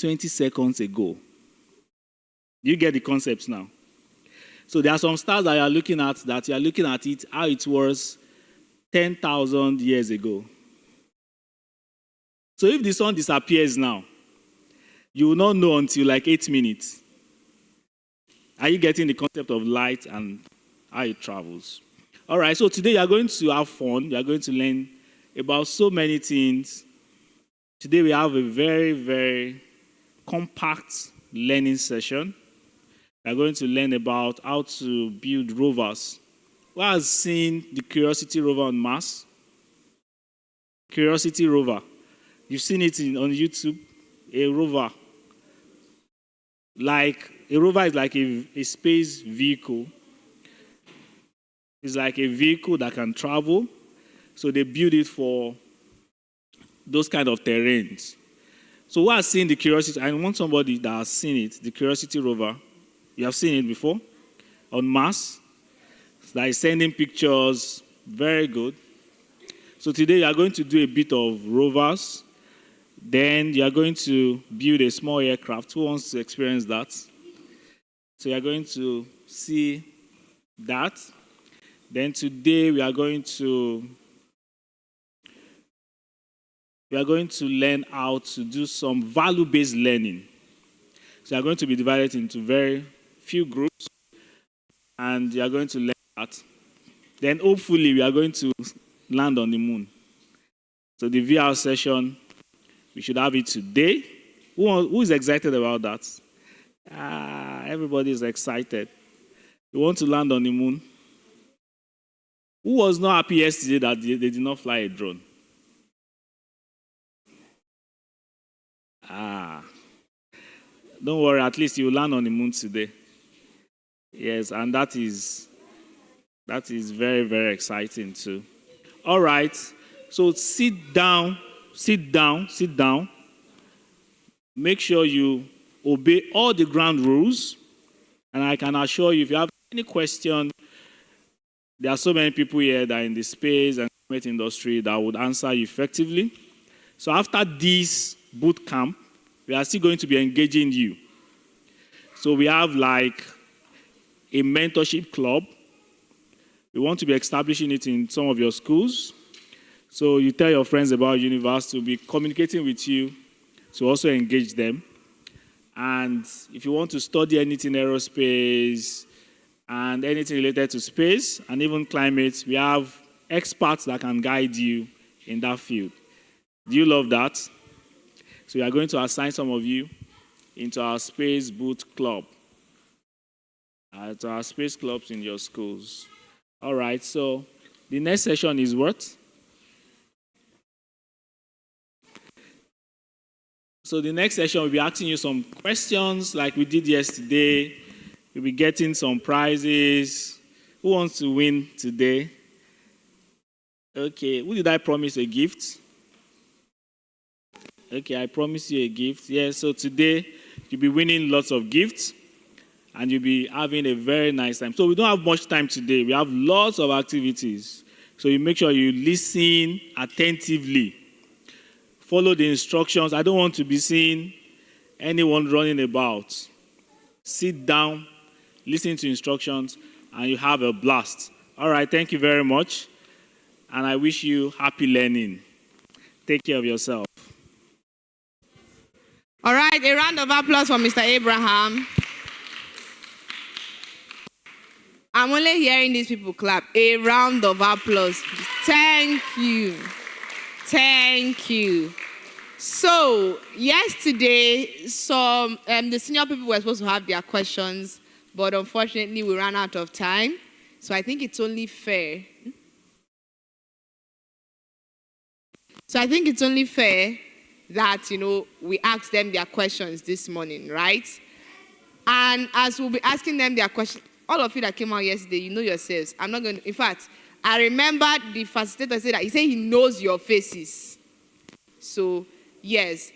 20 seconds ago. You get the concepts now. So there are some stars that you are looking at it how it was 10,000 years ago. So if the sun disappears now, you will not know until like 8 minutes. Are you getting the concept of light and how it travels? All right, so today you are going to have fun. You are going to learn about so many things. Today we have a very, very compact learning session. We are going to learn about how to build rovers. Who has seen the Curiosity rover on Mars? Curiosity rover. You've seen it on YouTube. A rover. A rover is like a space vehicle. It's like a vehicle that can travel. So they build it for those kind of terrains. So who has seen the Curiosity? I want somebody that has seen it, the Curiosity rover. You have seen it before? On Mars. That is sending pictures. Very good. So today you are going to do a bit of rovers. Then you are going to build a small aircraft. Who wants to experience that? So you are going to see that. Then today we are going to learn how to do some value-based learning. So you are going to be divided into very few groups, and you are going to learn that. Then hopefully we are going to land on the moon. So the VR session, we should have it today. Who is excited about that? Everybody is excited. We want to land on the moon. Who was not happy yesterday that they did not fly a drone? Don't worry, at least you will land on the moon today. Yes, and that is very, very exciting too. All right, so sit down. Make sure you obey all the ground rules. And I can assure you, if you have any question, there are so many people here that are in the space and climate industry that would answer you effectively. So after this boot camp, we are still going to be engaging you. So we have like a mentorship club. We want to be establishing it in some of your schools. So you tell your friends about Univast to be communicating with you to also engage them. And if you want to study anything aerospace and anything related to space and even climate, we have experts that can guide you in that field. Do you love that? So we are going to assign some of you into our Space Boot Club. To our space clubs in your schools. All right, so the next session is what? So the next session, we'll be asking you some questions like we did yesterday. You'll be getting some prizes. Who wants to win today? Okay, who did I promise a gift? Okay, I promised you a gift. Yes, so today you'll be winning lots of gifts and you'll be having a very nice time. So we don't have much time today. We have lots of activities. So you make sure you listen attentively. Follow the instructions. I don't want to be seeing anyone running about. Sit down, listen to instructions, and you have a blast. All right, thank you very much. And I wish you happy learning. Take care of yourself. All right, a round of applause for Mr. Abraham. I'm only hearing these people clap. A round of applause. Thank you. Thank you. So, yesterday, the senior people were supposed to have their questions, but unfortunately, we ran out of time. So I think it's only fair. That, we ask them their questions this morning, right? And as we'll be asking them their questions, all of you that came out yesterday, you know yourselves. I'm not going to, in fact, I remember the facilitator said that he said he knows your faces. So, yes,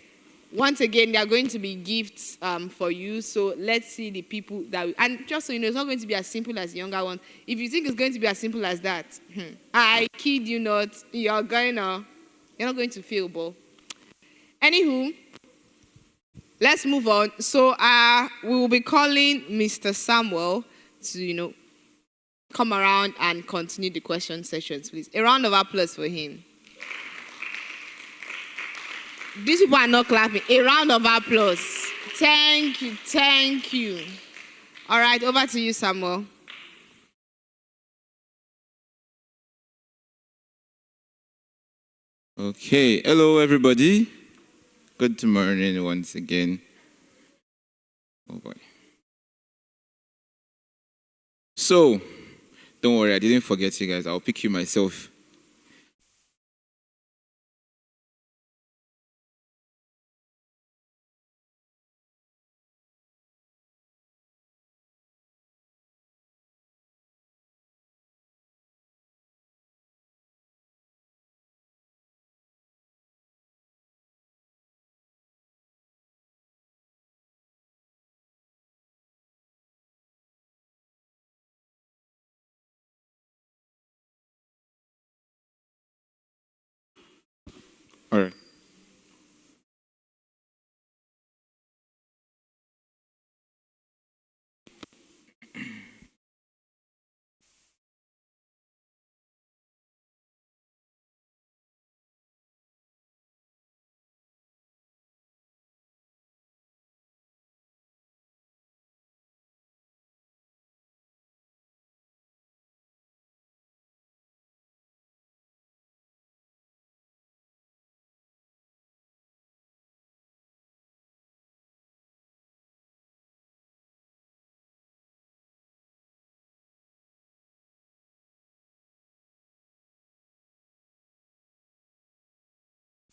once again, there are going to be gifts for you. So let's see the people that, and just so you know, it's not going to be as simple as the younger one. If you think it's going to be as simple as that, I kid you not, you're not going to feel, but anywho, let's move on. So we will be calling Mr. Samuel to, come around and continue the question sessions, please. A round of applause for him. These people are not clapping. A round of applause. Thank you, thank you. All right, over to you, Samuel. Okay, hello everybody. Good morning once again. Oh boy. So, don't worry, I didn't forget you guys. I'll pick you myself. All right.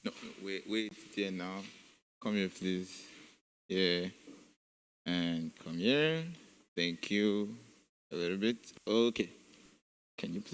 No, wait there now. Come here, please. Yeah. And come here. Thank you. A little bit. Okay. Can you please?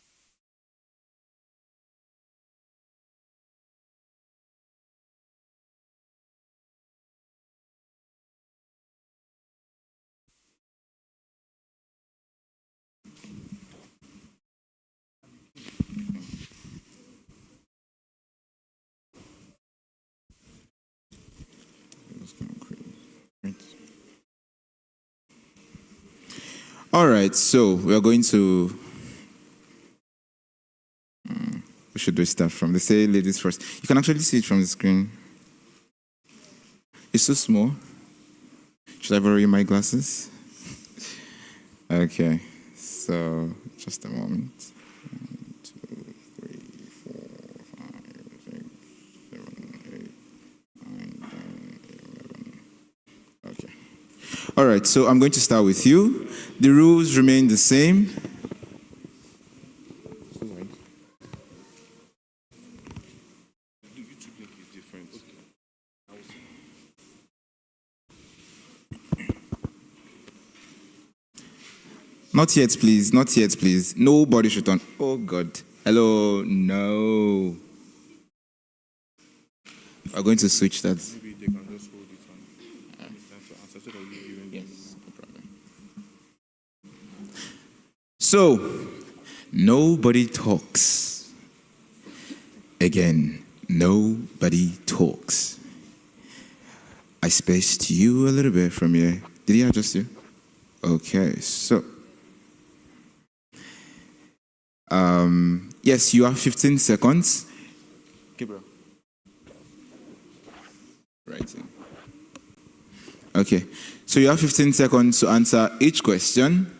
All right, so we are going to. We should do start from. They say ladies first. You can actually see it from the screen. It's so small. Should I borrow you my glasses? Okay, so just a moment. 1, 2, 3, 4, 5, 6, 7, 8, 9, 10, 11. Okay. All right, so I'm going to start with you. The rules remain the same. Not yet, please. Not yet, please. Nobody should turn. Oh, God. Hello. No. We're going to switch that. Maybe they can just hold it and it's time to answer so that you give Yes, no problem. So, nobody talks. Again, nobody talks. I spaced you a little bit from here. Did he adjust you? Okay, so. Yes, you have 15 seconds. Gabriel. Right. Okay, so you have 15 seconds to answer each question,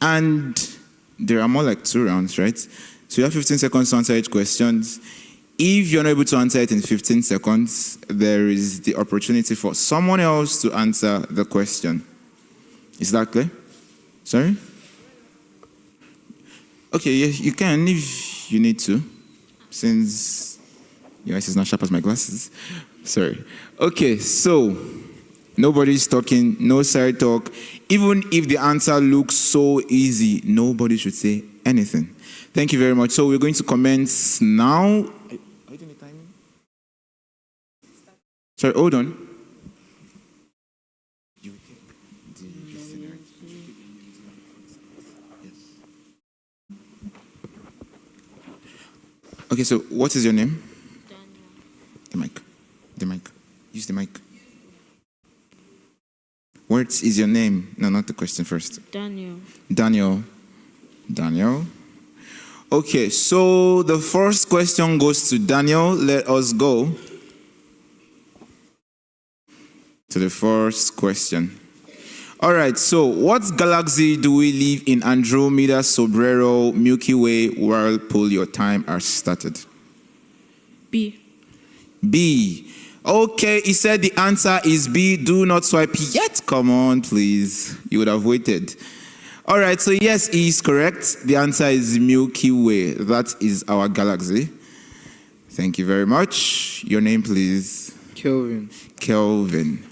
and there are more like 2 rounds, right? So you have 15 seconds to answer each question. If you're not able to answer it in 15 seconds, there is the opportunity for someone else to answer the question. Is that clear? Sorry? Okay, yes, you can if you need to, since your eyes is not sharp as my glasses. Sorry. Okay, so nobody's talking, no side talk. Even if the answer looks so easy, nobody should say anything. Thank you very much. So we're going to commence now. Are you doing the timing? Sorry, hold on. Okay, so what is your name? Daniel. The mic. Use the mic. What is your name? No, not the question first. Daniel. Daniel. Okay, so the first question goes to Daniel. Let us go to the first question. All right, so what galaxy do we live in? Andromeda, Sombrero, Milky Way, Whirlpool? Your time has started. B. B. Okay, he said the answer is B. Do not swipe yet. Come on, please. You would have waited. All right, so yes, he is correct. The answer is Milky Way. That is our galaxy. Thank you very much. Your name, please. Kelvin. Kelvin.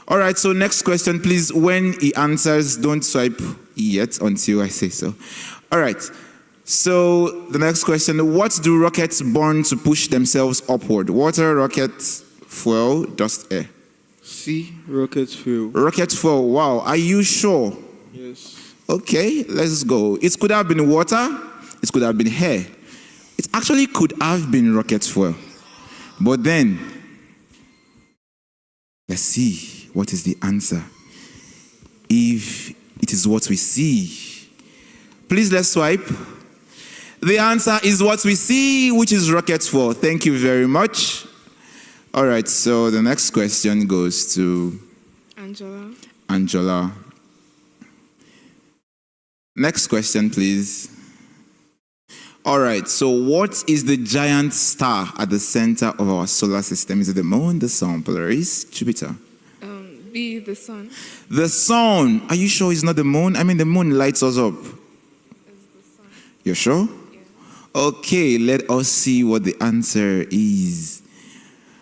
All right, so next question, please. When he answers, don't swipe yet until I say so. All right, so the next question. What do rockets burn to push themselves upward? Water, rocket, fuel, dust, air. C. Rocket fuel. Rocket fuel, wow. Are you sure? Yes. Okay, let's go. It could have been water. It could have been air. It actually could have been rocket fuel. But then, let's see. What is the answer? If it is what we see, please let's swipe. The answer is what we see, which is rocket fuel. Thank you very much. All right, so the next question goes to Angela. Next question, please. All right, so what is the giant star at the center of our solar system? Is it the moon, the sun, Polaris, Jupiter? B, the sun. The sun. Are you sure it's not the moon? I mean, the moon lights us up. It's the sun. You're sure? Yeah. Okay, let us see what the answer is.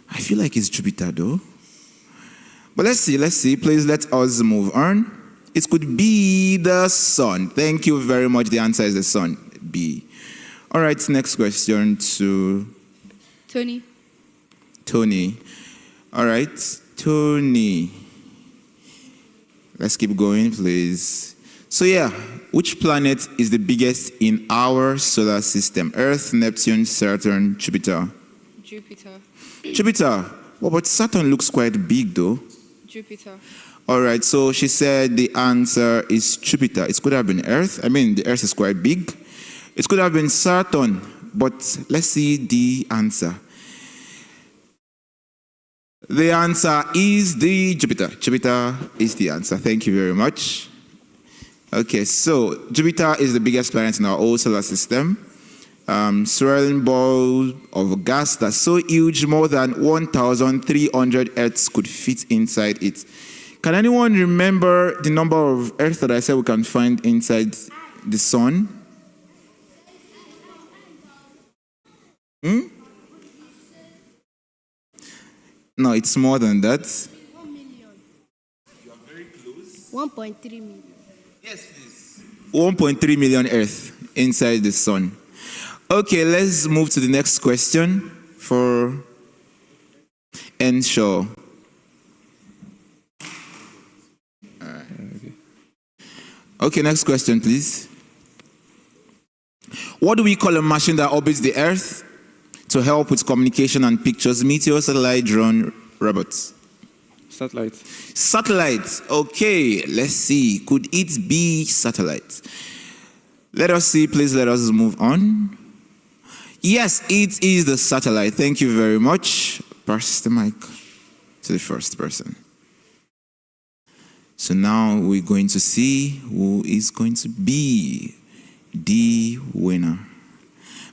I feel like it's Jupiter, though. But let's see. Please let us move on. It could be the sun. Thank you very much. The answer is the sun. B. All right, next question to Tony. All right, Tony. Let's keep going, please. So yeah, which planet is the biggest in our solar system? Earth, Neptune, Saturn, Jupiter? Jupiter. Well, but Saturn looks quite big, though. Jupiter. All right, so she said the answer is Jupiter. It could have been Earth. I mean, the Earth is quite big. It could have been Saturn, but let's see the answer. The answer is the Jupiter. Jupiter is the answer. Thank you very much. Okay, so Jupiter is the biggest planet in our whole solar system. Swirling ball of gas that's so huge, more than 1,300 Earths could fit inside it. Can anyone remember the number of Earths that I said we can find inside the sun? No, it's more than that. 1 million. You are very close. 1.3 million. Yes, please. 1.3 million Earth inside the sun. Okay, let's move to the next question for Enshaw. Okay, next question, please. What do we call a machine that orbits the Earth to help with communication and pictures? Meteor, satellite, drone, robots? Satellite. Satellite. Okay, let's see. Could it be satellite? Let us see. Please let us move on. Yes, it is the satellite. Thank you very much. Pass the mic to the first person. So now we're going to see who is going to be the winner.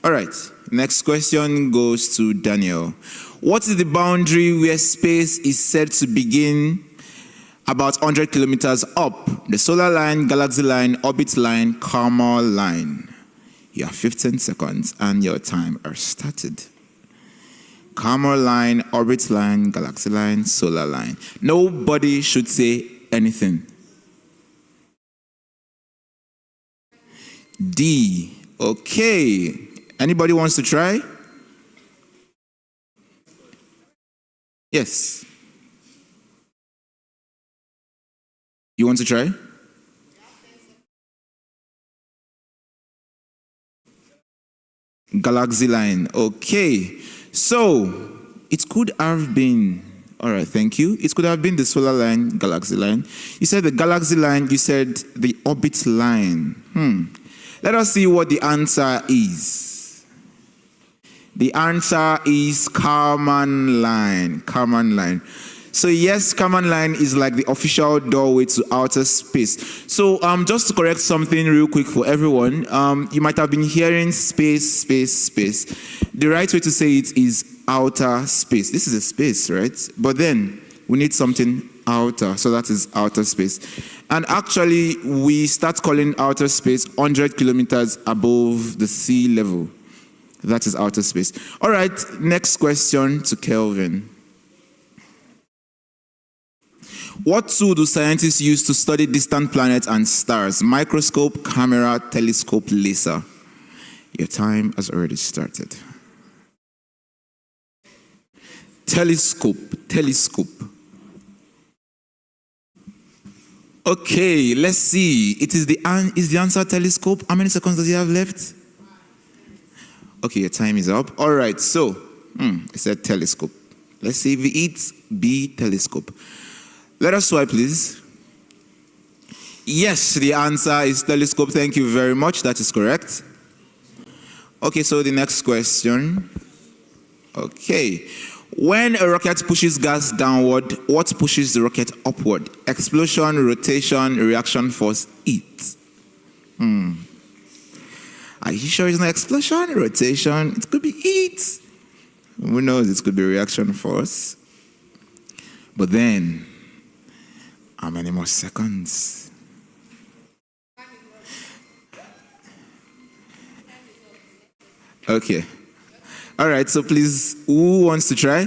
All right, next question goes to Daniel. What is the boundary where space is said to begin about 100 kilometers up? The solar line, galaxy line, orbit line, karma line. You have 15 seconds and your time has started. Karma line, orbit line, galaxy line, solar line. Nobody should say anything. D. Okay. Anybody wants to try? Yes. You want to try? Galaxy line. Okay. So, it could have been All right, thank you. It could have been the solar line, galaxy line. You said the galaxy line, you said the orbit line. Let us see what the answer is. The answer is Kármán line. Kármán line. So yes, Kármán line is like the official doorway to outer space. So just to correct something real quick for everyone, you might have been hearing space, space, space. The right way to say it is outer space. This is a space, right? But then we need something outer, so that is outer space. And actually, we start calling outer space 100 kilometers above the sea level. That is outer space. All right, next question to Kelvin. What tool do scientists use to study distant planets and stars? Microscope, camera, telescope, laser. Your time has already started. Telescope. Okay, let's see. Is the answer telescope? How many seconds does he have left? Okay, your time is up. All right, so it said telescope. Let's see if it's B, telescope. Let us swipe, please. Yes, the answer is telescope. Thank you very much. That is correct. Okay, so the next question. Okay. When a rocket pushes gas downward, what pushes the rocket upward? Explosion, rotation, reaction force, heat. Are you sure it's not explosion, rotation? It could be heat. Who knows? It could be reaction force. But then, how many more seconds? Okay. All right, so please, who wants to try?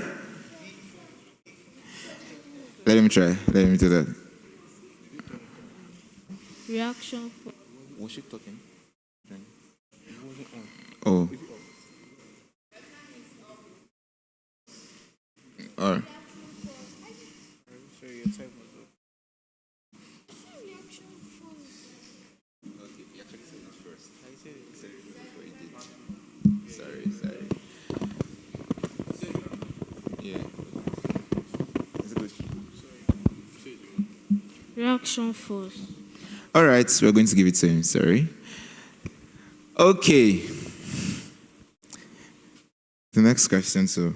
Let him try. Let him do that. Reaction force. Was she talking? Oh. All right. Reaction force. All right, so we're going to give it to him. Sorry. Okay. The next question, so,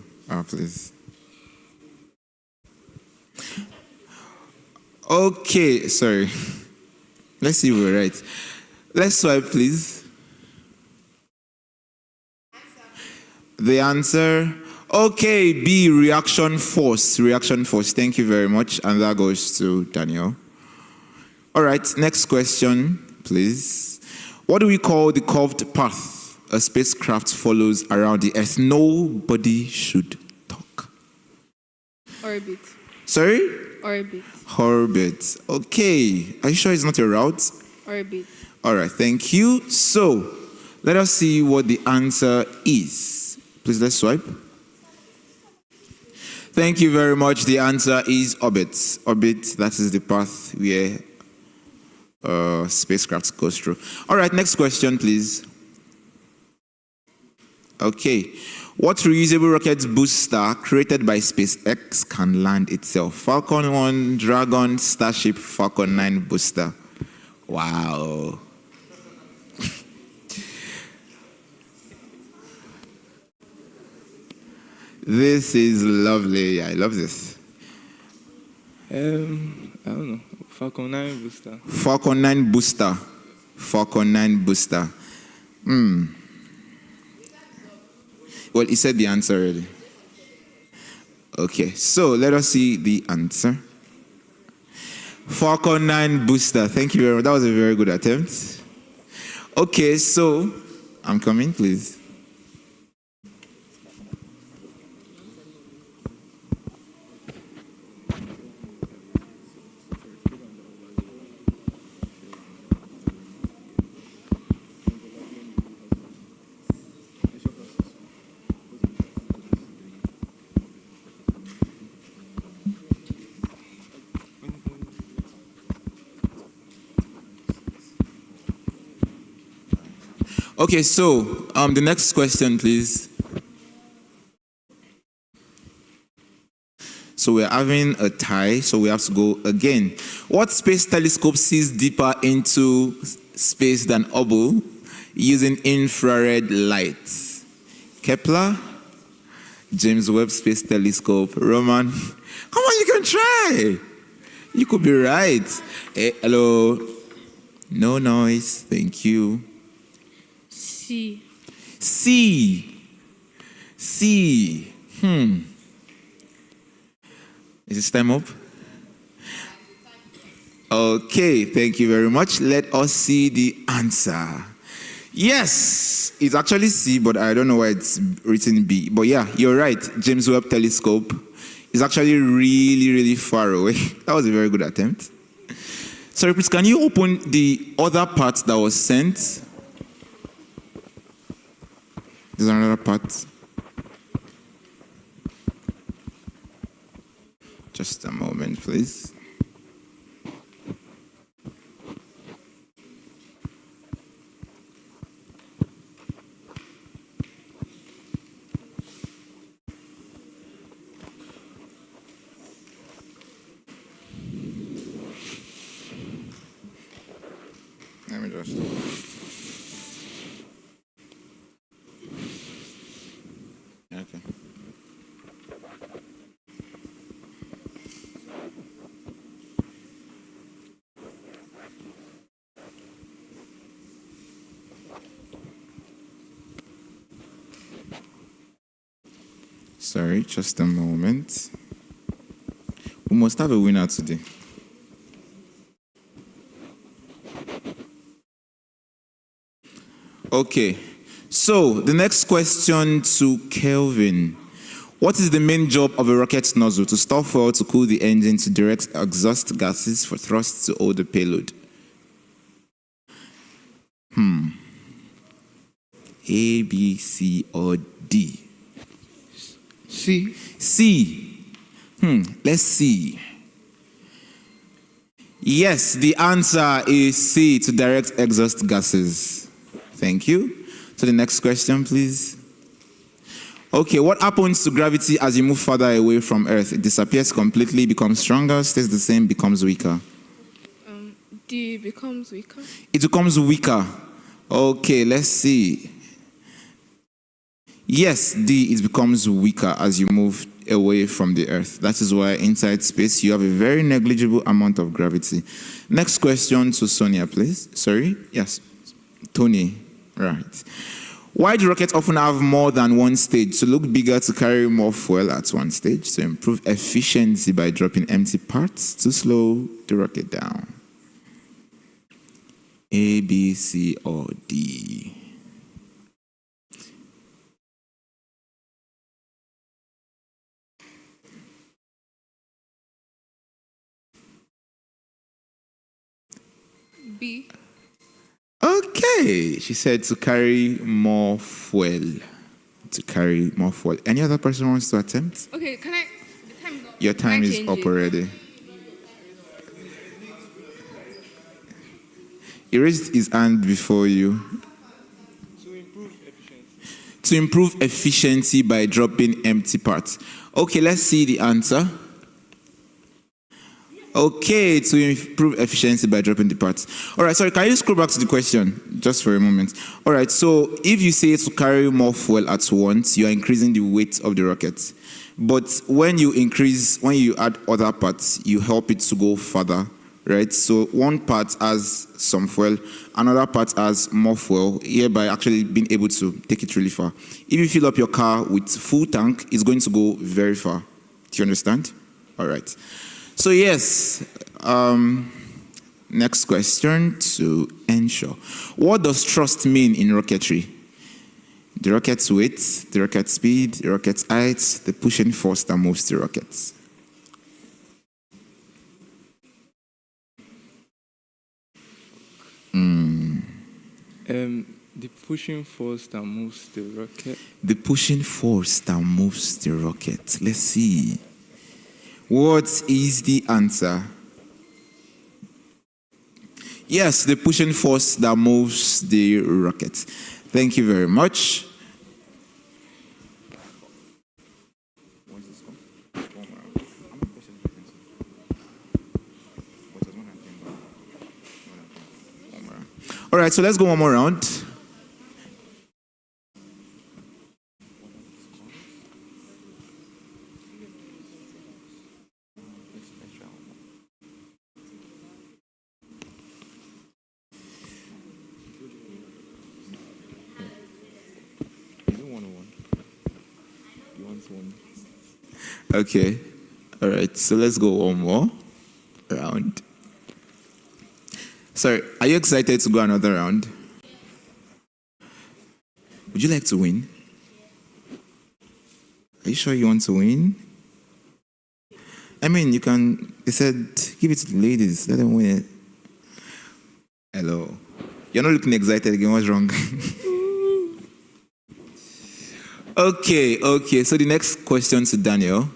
please. Okay, sorry. Let's see if we're right. Let's swipe, please. The answer, okay, B, reaction force. Reaction force. Thank you very much. And that goes to Daniel. All right, next question, please. What do we call the curved path a spacecraft follows around the Earth? Nobody should talk. Orbit. Sorry? Orbit. Orbit. Okay. Are you sure it's not a route? Orbit. All right, thank you. So, let us see what the answer is. Please, let's swipe. Thank you very much. The answer is orbit. Orbit, that is the path where spacecraft goes through. All right, next question, please. Okay. What reusable rocket booster created by SpaceX can land itself? Falcon 1, Dragon, Starship, Falcon 9 booster. Wow. This is lovely. I love this. I don't know. Falcon 9 booster. Falcon 9 booster. Falcon 9 booster. Well, he said the answer already. Okay, so let us see the answer. Falcon 9 booster. Thank you very much. That was a very good attempt. Okay, so I'm coming, please. Okay, so the next question, please. So we're having a tie, so we have to go again. What space telescope sees deeper into space than Hubble using infrared light? Kepler, James Webb Space Telescope, Roman. Come on, you can try. You could be right. Hello. No noise. Thank you. C. C. C. Is this time up? Okay, thank you very much. Let us see the answer. Yes, it's actually C, but I don't know why it's written B. But yeah, you're right. James Webb Telescope is actually really, really far away. That was a very good attempt. Sorry, please, can you open the other part that was sent? There's another part. Just a moment, please. Let me just. Okay. Sorry, just a moment. We must have a winner today. Okay, so the next question to Kelvin. What is the main job of a rocket nozzle? To store fuel, to cool the engine, to direct exhaust gases for thrust, to hold the payload? A, B, C, or D? C. C. Let's see. Yes, the answer is C, to direct exhaust gases. Thank you. So the next question, please. Okay, what happens to gravity as you move further away from Earth? It disappears completely, becomes stronger, stays the same, becomes weaker. D becomes weaker. It becomes weaker. Okay, let's see. Yes, D, it becomes weaker as you move away from the Earth. That is why inside space you have a very negligible amount of gravity. Next question to Sonia, please. Sorry? Yes. Tony. Right. Why do rockets often have more than one stage? To look bigger, to carry more fuel at one stage, to improve efficiency by dropping empty parts, to slow the rocket down. A, B, C, or D? B. Okay, she said to carry more fuel. To carry more fuel. Any other person wants to attempt? Okay, can I? The time is up. Your time Can I is change up it? already. He raised his hand before you. To improve efficiency by dropping empty parts. Okay, let's see the answer. Okay, to improve efficiency by dropping the parts. All right, sorry, can you scroll back to the question just for a moment? All right, so if you say to carry more fuel at once, you are increasing the weight of the rocket. But when you add other parts, you help it to go further, right? So one part has some fuel, another part has more fuel, hereby actually being able to take it really far. If you fill up your car with full tank, it's going to go very far. Do you understand? All right. So yes, next question to Ensure. What does thrust mean in rocketry? The rocket's weight, the rocket speed, the rocket's height, the pushing force that moves the rockets. The pushing force that moves the rocket. The pushing force that moves the rocket. Let's see. What is the answer? Yes, the pushing force that moves the rocket. Thank you very much. All right, so let's go one more round. Okay. All right, so let's go one more round. Sorry, are you excited to go another round? Would you like to win? Are you sure you want to win? I mean, you can, they said, give it to the ladies, let them win it. Hello. You're not looking excited again, what's wrong? Okay, so the next question to Daniel.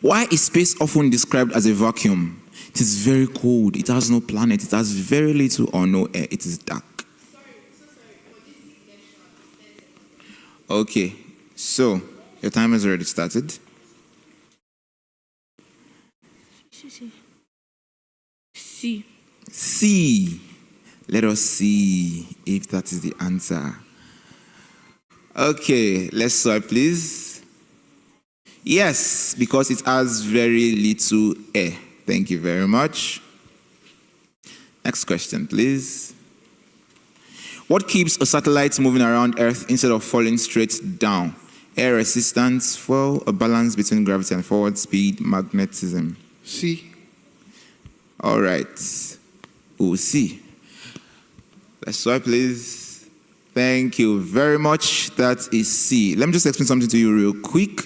Why is space often described as a vacuum? It is very cold, it has no planet, it has very little or no air, it is dark. Okay, so your time has already started. C. C. Let us see if that is the answer. Okay, let's swipe, please. Yes, because it has very little air. Thank you very much. Next question, please. What keeps a satellite moving around Earth instead of falling straight down? Air resistance, fuel, a balance between gravity and forward speed, magnetism. C. All right. We'll see. Let's swipe, please. Thank you very much. That is C. Let me just explain something to you real quick.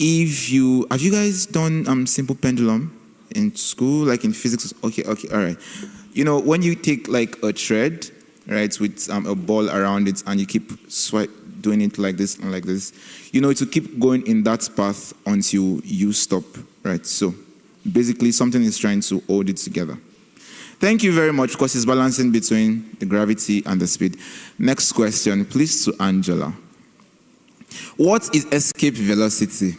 Have you guys done simple pendulum in school, like in physics? Okay, all right. You know, when you take like a thread, right, with a ball around it, and you keep doing it like this and like this, you know, it will keep going in that path until you stop, right? So basically, something is trying to hold it together. Thank you very much, because it's balancing between the gravity and the speed. Next question, please, to Angela. What is escape velocity?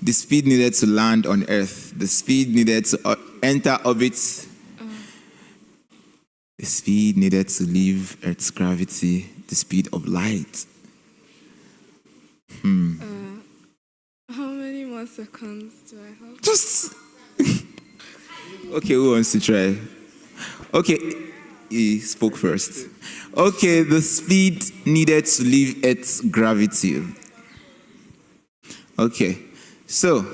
The speed needed to land on Earth. The speed needed to enter orbit. The speed needed to leave Earth's gravity. The speed of light. How many more seconds do I have? Just... Okay, who wants to try? Okay, he spoke first. Okay, the speed needed to leave Earth's gravity. Okay, so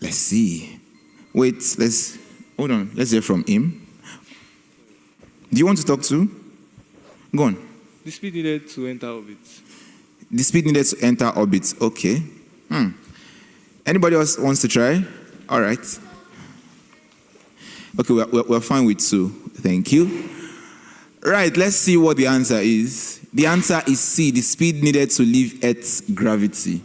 let's see. Wait, hold on. Let's hear from him. Do you want to talk to? Go on. The speed needed to enter orbit. The speed needed to enter orbit. Okay. Anybody else wants to try? All right. Okay, we're fine with 2. Thank you. Right, let's see what the answer is. The answer is C. The speed needed to leave Earth's gravity.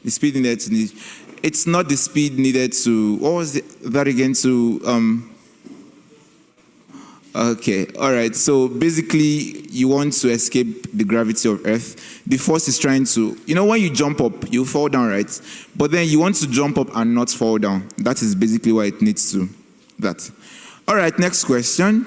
The speed needed to leave. It's not the speed needed to. What was that again? Okay, all right. So basically, you want to escape the gravity of Earth. The force is trying to, you know, when you jump up, you fall down, right? But then you want to jump up and not fall down. That is basically why it needs to. That. All right, next question.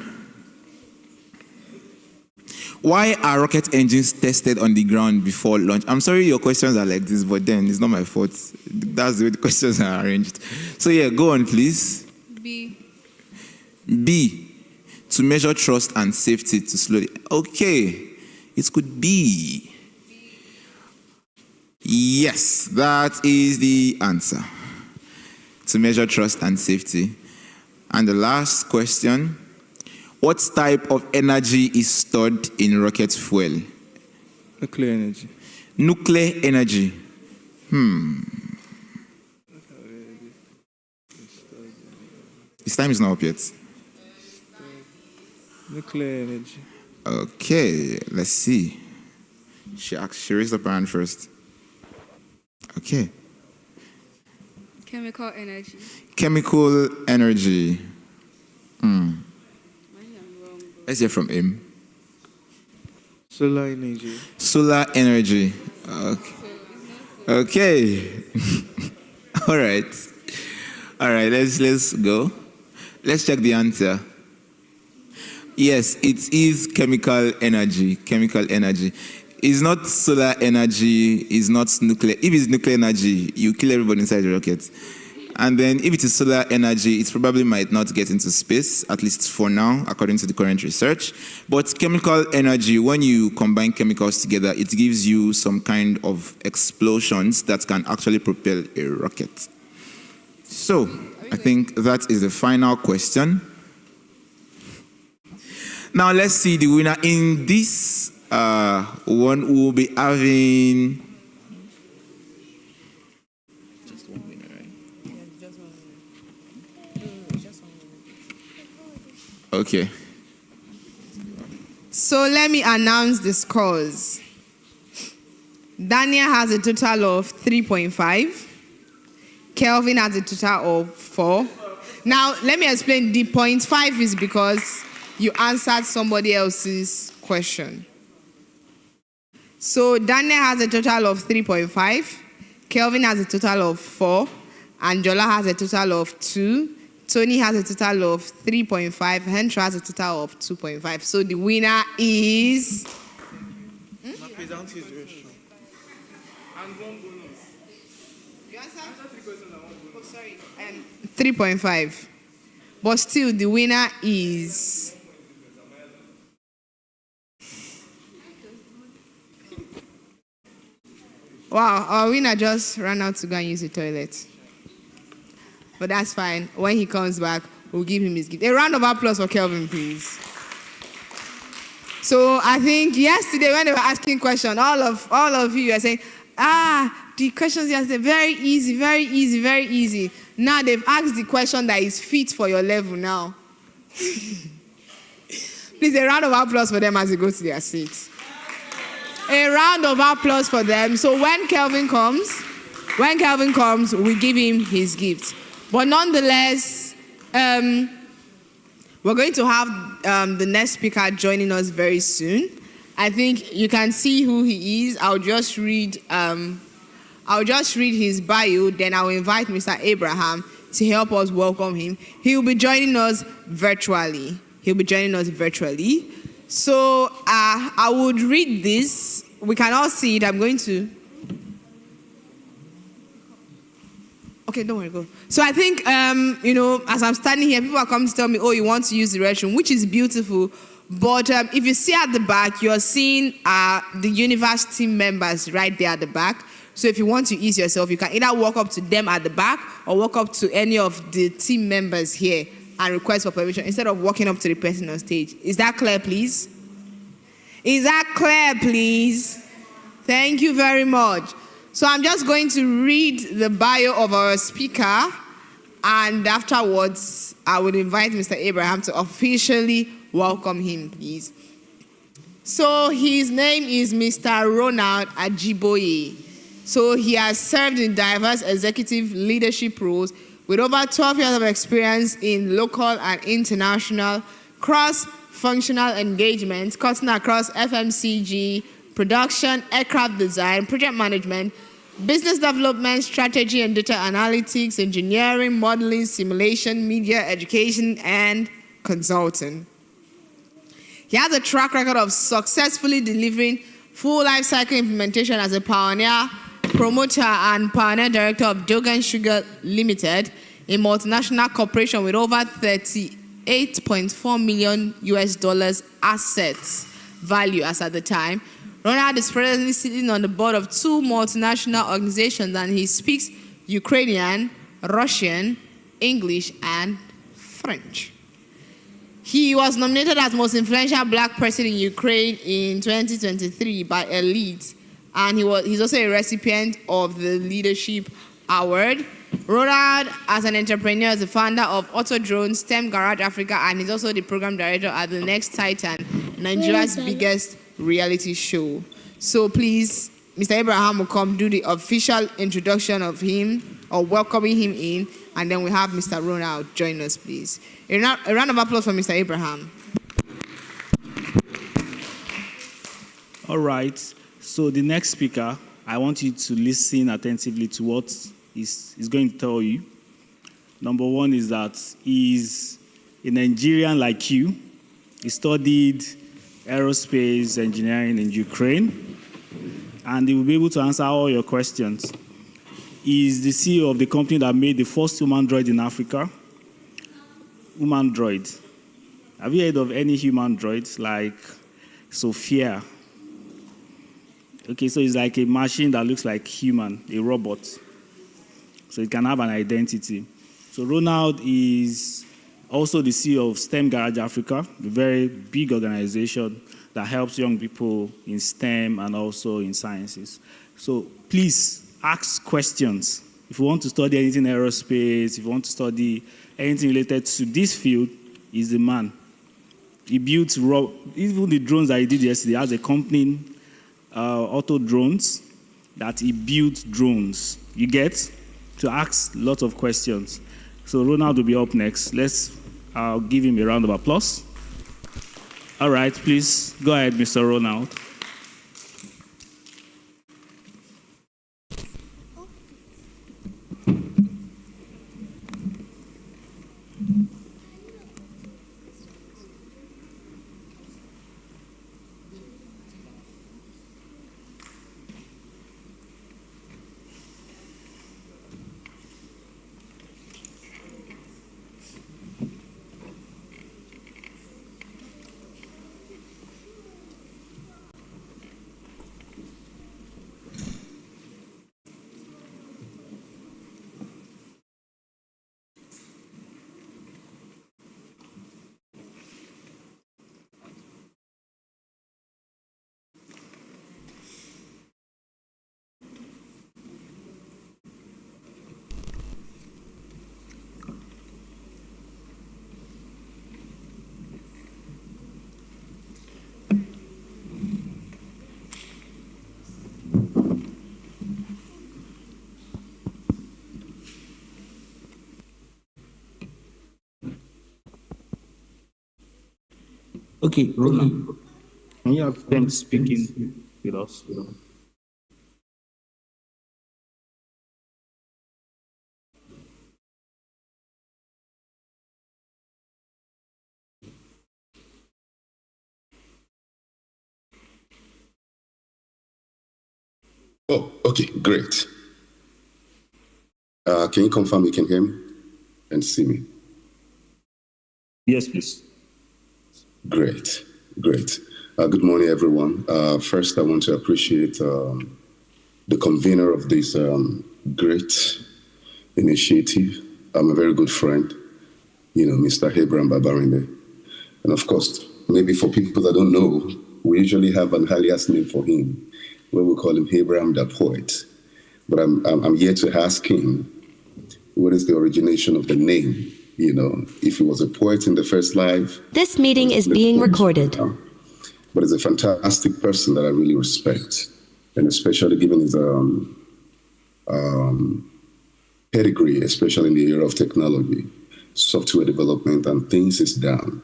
Why are rocket engines tested on the ground before launch? I'm sorry your questions are like this, but then it's not my fault. That's the way the questions are arranged. So yeah, go on, please. B. B. To measure trust and safety to slowly. Okay, it could be. Yes, that is the answer. To measure trust and safety. And the last question. What type of energy is stored in rocket fuel? Nuclear energy. Nuclear energy. His time is not up yet. Nuclear energy. Okay, let's see. She raised up her hand first. Okay. Chemical energy. Chemical energy. Let's hear from him. Solar energy. Solar energy. Okay. All right. Let's go. Let's check the answer. Yes, it is chemical energy. Chemical energy. It's not solar energy. It's not nuclear. If it's nuclear energy, you kill everybody inside the rocket. And then if it is solar energy, it probably might not get into space, at least for now, according to the current research. But chemical energy, when you combine chemicals together, it gives you some kind of explosions that can actually propel a rocket. So, I think that is the final question. Now, let's see the winner. In this one, we'll be having... Just one winner, right? Yeah, just one winner. Just one winner. Okay. So let me announce the scores. Daniel has a total of 3.5. Kelvin has a total of 4. Now, let me explain. The 0.5 is because you answered somebody else's question. So Daniel has a total of 3.5. Kelvin has a total of 4. Angela has a total of 2. Tony has a total of 3.5. Henshaw has a total of 2.5. So the winner is... And one bonus. You answered? 3.5. But still, the winner is... Wow, our winner just ran out to go and use the toilet. But that's fine. When he comes back, we'll give him his gift. A round of applause for Kelvin, please. So I think yesterday when they were asking questions, all of you are saying, the questions yesterday, very easy, very easy, very easy. Now they've asked the question that is fit for your level now. Please, a round of applause for them as they go to their seats. A round of applause for them. So when Kelvin comes, we give him his gift. But nonetheless, we're going to have the next speaker joining us very soon. I think you can see who he is. I'll just read his bio, then I'll invite Mr. Abraham to help us welcome him. He'll be joining us virtually. So I would read this. We can all see it. I'm going to... Okay, don't worry, go. So I think, as I'm standing here, people are coming to tell me, oh, you want to use the restroom, which is beautiful. But if you see at the back, you're seeing the Univast team members right there at the back. So if you want to ease yourself, you can either walk up to them at the back or walk up to any of the team members here and request for permission instead of walking up to the person on stage. Is that clear, please? Is that clear, please? Thank you very much. So I'm just going to read the bio of our speaker, and afterwards, I would invite Mr. Abraham to officially welcome him, please. So his name is Mr. Ronald Ajiboye. So he has served in diverse executive leadership roles with over 12 years of experience in local and international cross-functional engagements, cutting across FMCG, production, aircraft design, project management, business development, strategy and data analytics, engineering, modeling, simulation, media, education, and consulting. He has a track record of successfully delivering full life cycle implementation as a pioneer, promoter, and pioneer director of Dogan Sugar Limited, a multinational corporation with over $38.4 million assets value as at the time. Ronald is presently sitting on the board of 2 multinational organizations, and he speaks Ukrainian, Russian, English, and French. He was nominated as most influential black person in Ukraine in 2023 by Elite, and he's also a recipient of the Leadership Award. Ronald, as an entrepreneur, is the founder of Auto Drone, STEM Garage Africa, and he's also the program director at the Next Titan, Nigeria's biggest reality show. So please, Mr. Abraham will come do the official introduction of him, or welcoming him in, and then we have Mr. Ronald join us, please. A round of applause for Mr. Abraham. All right. So the next speaker, I want you to listen attentively to what he's going to tell you. Number one is that he's a Nigerian like you, He studied aerospace engineering in Ukraine, and he will be able to answer all your questions. He's the CEO of the company that made the first human droid in Africa. Human droid. Have you heard of any human droids like Sophia? Okay, so it's like a machine that looks like human, a robot. So it can have an identity. So Ronald is also the CEO of STEM Garage Africa, a very big organization that helps young people in STEM and also in sciences. So please ask questions. If you want to study anything in aerospace, if you want to study anything related to this field, he's the man. He built, even the drones that he did yesterday, he has a company, Auto Drones, that he built drones. You get to ask lots of questions. So Ronald will be up next. I'll give him a round of applause. All right, please go ahead, Mr. Ronald. Okay, Ronald, can you have them speaking with us? Oh, okay, great. Can you confirm you can hear me and see me? Yes, please. Great. Good morning, everyone. First, I want to appreciate the convener of this great initiative. I'm a very good friend, Mr. Abraham Babarinde. And of course, maybe for people that don't know, we usually have an alias name for him, where we call him Abraham the Poet. But I'm here to ask him, what is the origination of the name? If he was a poet in the first life. This meeting is being recorded. But he's a fantastic person that I really respect, and especially given his pedigree, especially in the area of technology, software development, and things is done.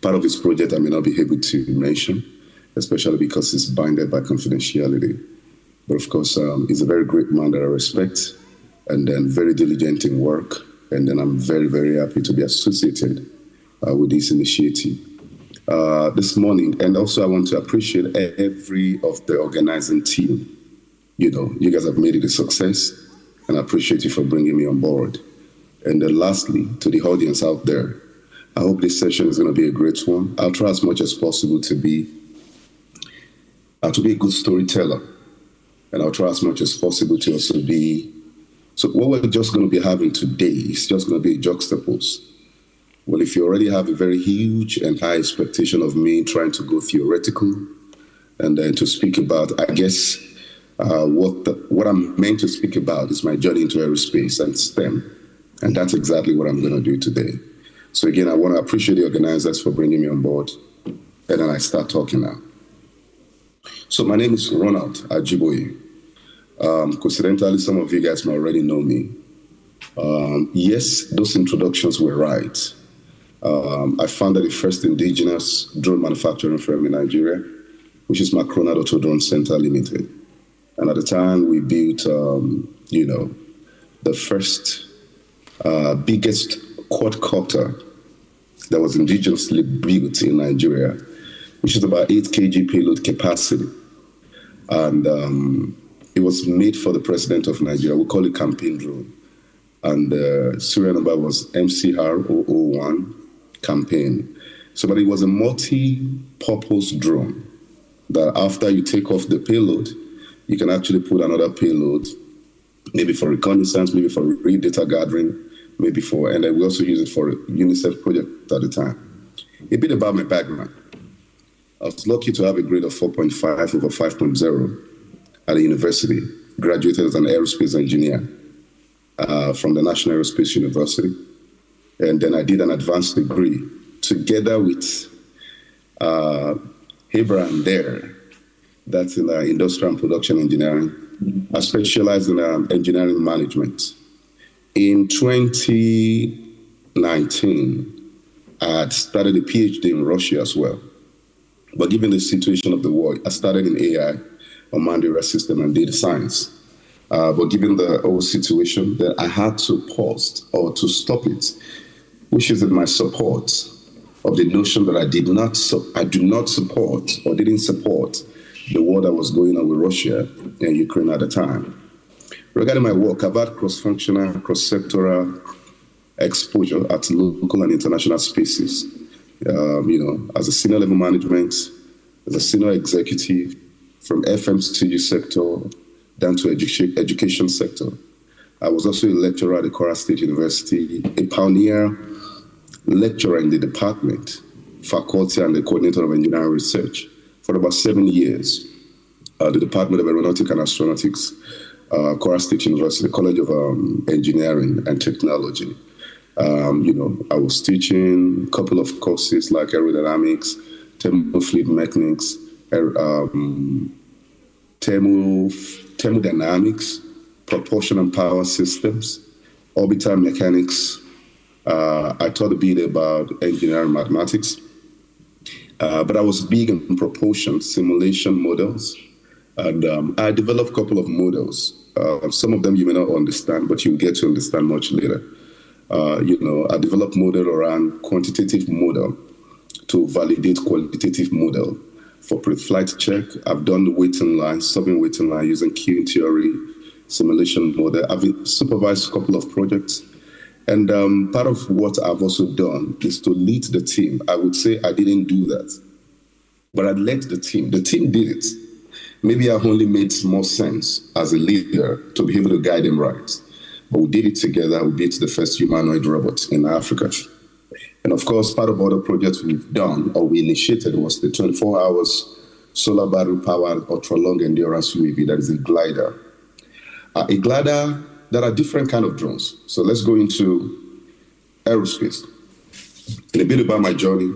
Part of his project I may not be able to mention, especially because it's bounded by confidentiality. But of course, he's a very great man that I respect, and then very diligent in work. And then I'm very, very happy to be associated with this initiative this morning. And also I want to appreciate every of the organizing team. You guys have made it a success, and I appreciate you for bringing me on board. And then lastly, to the audience out there, I hope this session is going to be a great one. I'll try as much as possible to be a good storyteller. And I'll try as much as possible to also be. So what we're just going to be having today is just going to be a juxtapose. Well, if you already have a very huge and high expectation of me trying to go theoretical and then to speak about, I guess, what I'm meant to speak about is my journey into aerospace and STEM. And that's exactly what I'm going to do today. So again, I want to appreciate the organizers for bringing me on board. And then I start talking now. So my name is Ronald Ajiboye. Coincidentally, some of you guys might already know me. Yes, those introductions were right. I founded the first indigenous drone manufacturing firm in Nigeria, which is Macronad Auto Drone Center Limited. And at the time, we built, the first biggest quadcopter that was indigenously built in Nigeria, which is about 8 kg payload capacity. And it was made for the president of Nigeria. We call it campaign drone. And the serial number was MCR001 campaign. So, but it was a multi-purpose drone that after you take off the payload, you can actually put another payload, maybe for reconnaissance, maybe for real data gathering, maybe for, and then we also use it for a UNICEF project at the time. A bit about my background. I was lucky to have a grade of 4.5 over 5.0 at the university. Graduated as an aerospace engineer from the National Aerospace University. And then I did an advanced degree together with Abraham there. That's in industrial and production engineering. I specialized in engineering management. In 2019, I had started a PhD in Russia as well. But given the situation of the world, I started in AI, unmanned aerial system, and data science. But given the whole situation, that I had to pause or to stop it, which is in my support of the notion that I do not support or didn't support the war that was going on with Russia and Ukraine at the time. Regarding my work, I've had cross-functional, cross-sectoral exposure at local and international spaces. As a senior level management, as a senior executive, from FMCG sector down to education sector. I was also a lecturer at the Kwara State University, a pioneer lecturer in the department, faculty, and the coordinator of engineering research for about 7 years. The Department of Aeronautics and Astronautics, Kwara State University, College of Engineering and Technology. I was teaching a couple of courses like aerodynamics, thermofluid mechanics, thermodynamics, propulsion and power systems, orbital mechanics. I taught a bit about engineering mathematics, but I was big in propulsion simulation models, and I developed a couple of models. Some of them you may not understand, but you'll get to understand much later. I developed model around quantitative model to validate qualitative model. For pre-flight check, I've done the waiting line, solving waiting line using queuing theory, simulation model. I've supervised a couple of projects. And part of what I've also done is to lead the team. I would say I didn't do that, but I led the team. The team did it. Maybe I only made more sense as a leader to be able to guide them right. But we did it together. We built the first humanoid robot in Africa. And of course, part of other projects we've done or we initiated was the 24 hours solar battery powered ultra long endurance UAV, that is a glider. A glider, there are different kind of drones. So let's go into aerospace and a bit about my journey.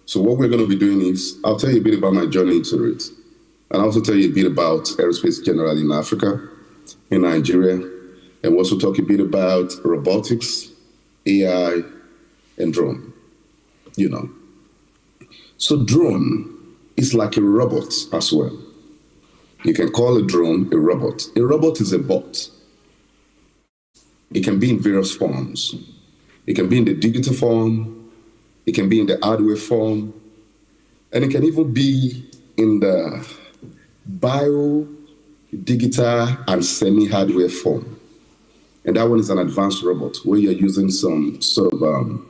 So what we're going to be doing is, I'll tell you a bit about my journey into it. And I'll also tell you a bit about aerospace generally in Africa, in Nigeria, and we'll also talk a bit about robotics, AI, and drone. So drone is like a robot as well. You can call a drone a robot. A robot is a bot. It can be in various forms. It can be in the digital form. It can be in the hardware form. And it can even be in the bio, digital, and semi-hardware form. And that one is an advanced robot where you're using some sort of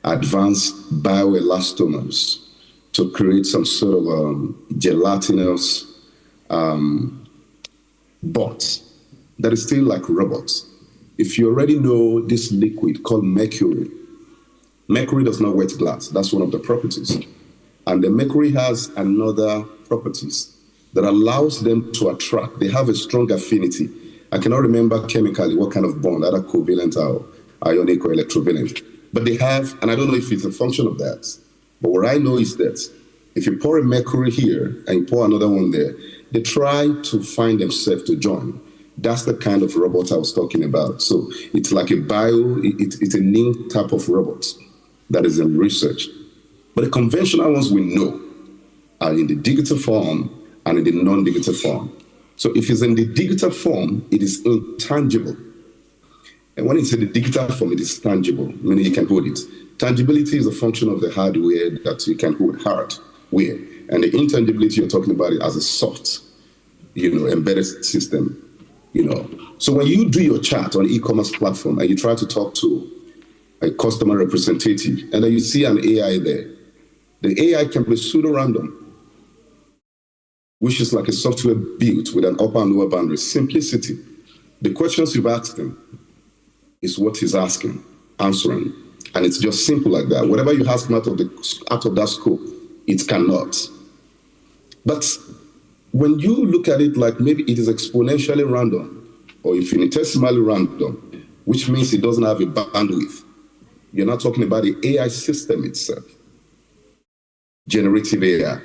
advanced bioelastomers to create some sort of gelatinous bots that is still like robots. If you already know this liquid called mercury, mercury does not wet glass. That's one of the properties. And the mercury has another properties that allows them to attract. They have a strong affinity. I cannot remember chemically what kind of bond, either covalent or ionic or electrovalent. But they have, and I don't know if it's a function of that, but what I know is that if you pour a mercury here and you pour another one there, they try to find themselves to join. That's the kind of robot I was talking about. So it's like it's a new type of robot that is in research. But the conventional ones we know are in the digital form and in the non-digital form. So if it's in the digital form, it is intangible. And when it's in the digital form, it is tangible, meaning you can hold it. Tangibility is a function of the hardware that you can hold, hardware. And the intangibility, you're talking about it as a soft, embedded system, So when you do your chat on e-commerce platform and you try to talk to a customer representative and then you see an AI there, the AI can be pseudo-random, which is like a software built with an upper and lower boundary. Simplicity. The questions you've asked him is what he's answering. And it's just simple like that. Whatever you ask him out of that scope, it cannot. But when you look at it like maybe it is exponentially random or infinitesimally random, which means it doesn't have a bandwidth, you're not talking about the AI system itself, generative AI.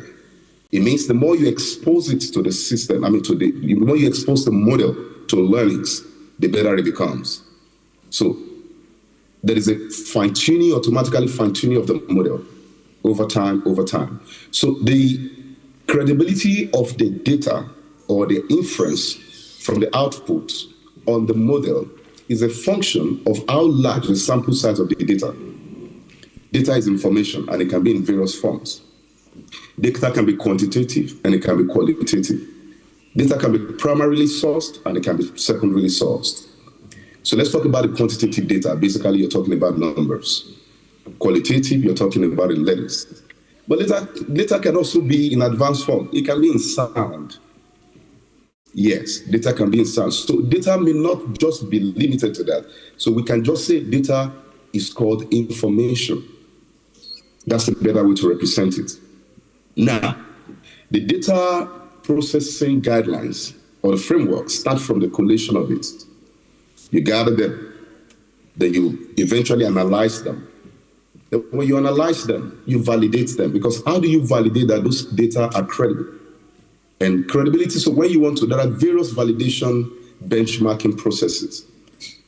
It means the more you expose it to the system, the more you expose the model to learnings, the better it becomes. So there is a automatically fine-tuning of the model over time. So the credibility of the data or the inference from the output on the model is a function of how large the sample size of the data. Data is information, and it can be in various forms. Data can be quantitative, and it can be qualitative. Data can be primarily sourced, and it can be secondarily sourced. So let's talk about the quantitative data. Basically, you're talking about numbers. Qualitative, you're talking about the letters. But data can also be in advanced form. It can be in sound. Yes, data can be in sound. So data may not just be limited to that. So we can just say data is called information. That's a better way to represent it. Now, the data processing guidelines or the framework start from the collation of it. You gather them, then you eventually analyze them. When you analyze them, you validate them, because how do you validate that those data are credible? And credibility, so when you want to, there are various validation benchmarking processes,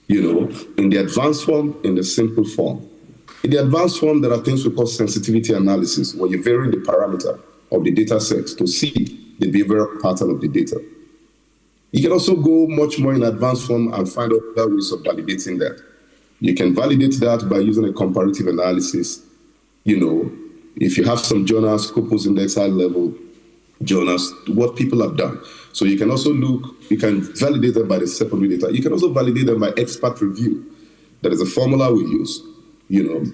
in the advanced form, in the simple form. In the advanced form, there are things we call sensitivity analysis, where you vary the parameter of the data set to see the behavioral pattern of the data. You can also go much more in advanced form and find other ways of validating that. You can validate that by using a comparative analysis. If you have some journals, corpus index high level journals, what people have done. So you can also you can validate them by the secondary data. You can also validate them by expert review. There is a formula we use,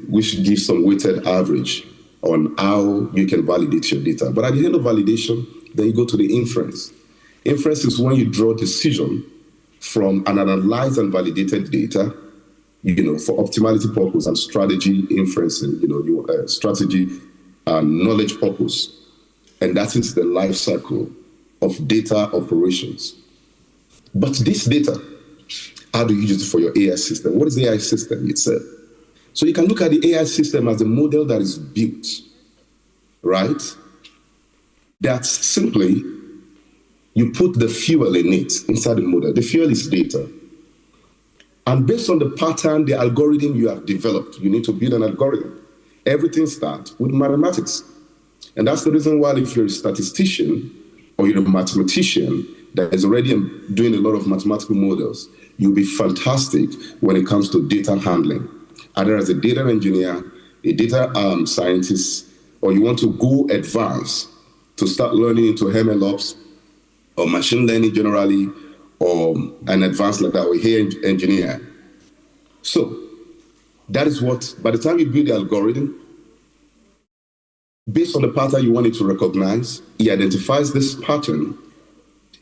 which gives some weighted average on how you can validate your data. But at the end of validation, then you go to the inference. Inference is when you draw decision from an analyzed and validated data, for optimality purpose and strategy inferencing, strategy and knowledge purpose. And that is the life cycle of data operations. But this data, how do you use it for your AI system? What is the AI system itself? So you can look at the AI system as a model that is built, right? That's simply, you put the fuel in it, inside the model. The fuel is data. And based on the pattern, the algorithm you have developed, you need to build an algorithm. Everything starts with mathematics. And that's the reason why if you're a statistician or you're a mathematician that is already doing a lot of mathematical models, you'll be fantastic when it comes to data handling. Either as a data engineer, a data scientist, or you want to go advanced to start learning into MLOps or machine learning generally, or an advanced like that, or AI engineer. So that is what, by the time you build the algorithm, based on the pattern you want it to recognize, it identifies this pattern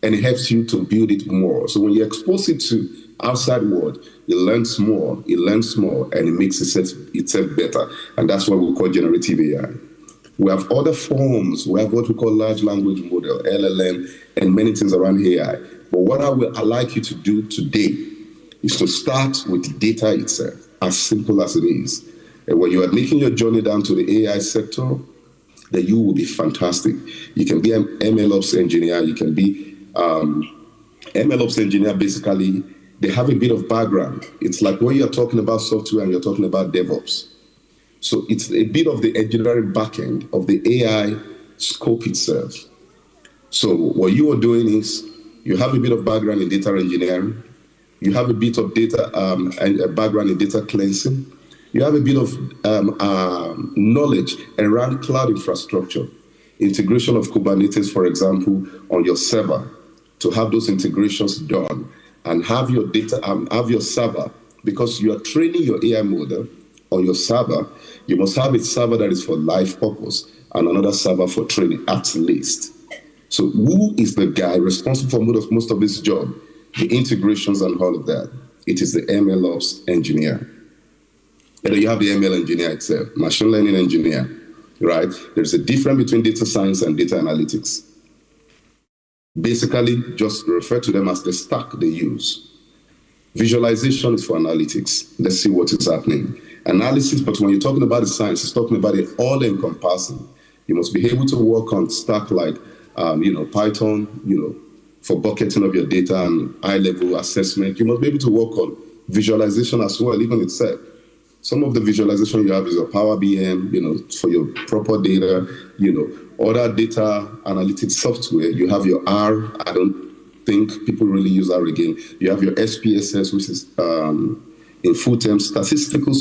and it helps you to build it more. So when you expose it to outside world, it learns more, and it makes itself better. And that's what we call generative AI. We have other forms. We have what we call large language model, LLM, and many things around AI. But what I'd like you to do today is to start with data itself, as simple as it is. And when you are making your journey down to the AI sector, then you will be fantastic. You can be an MLOps engineer. You can be MLOps engineer. Basically, they have a bit of background. It's like when you're talking about software and you're talking about DevOps. So it's a bit of the engineering backend of the AI scope itself. So what you are doing is you have a bit of background in data engineering, You have a bit of data and a background in data cleansing. You have a bit of knowledge around cloud infrastructure, integration of Kubernetes, for example, on your server, to have those integrations done and have your data, have your server, because you are training your AI model on your server. You must have a server that is for live purpose and another server for training at least. So who is the guy responsible for most of this job? The integrations and all of that. It is the MLOps engineer. And then you have the ML engineer itself, machine learning engineer, right? There's a difference between data science and data analytics. Basically, just refer to them as the stack they use. Visualization is for analytics. Let's see what is happening. Analysis, but when you're talking about the science, it's talking about it all-encompassing. You must be able to work on stack like, Python, for bucketing of your data and high-level assessment. You must be able to work on visualization as well, even itself. Some of the visualization you have is your Power BM, for your proper data, other data analytics software. You have your R. I don't think people really use R again. You have your SPSS, which is in full term statistical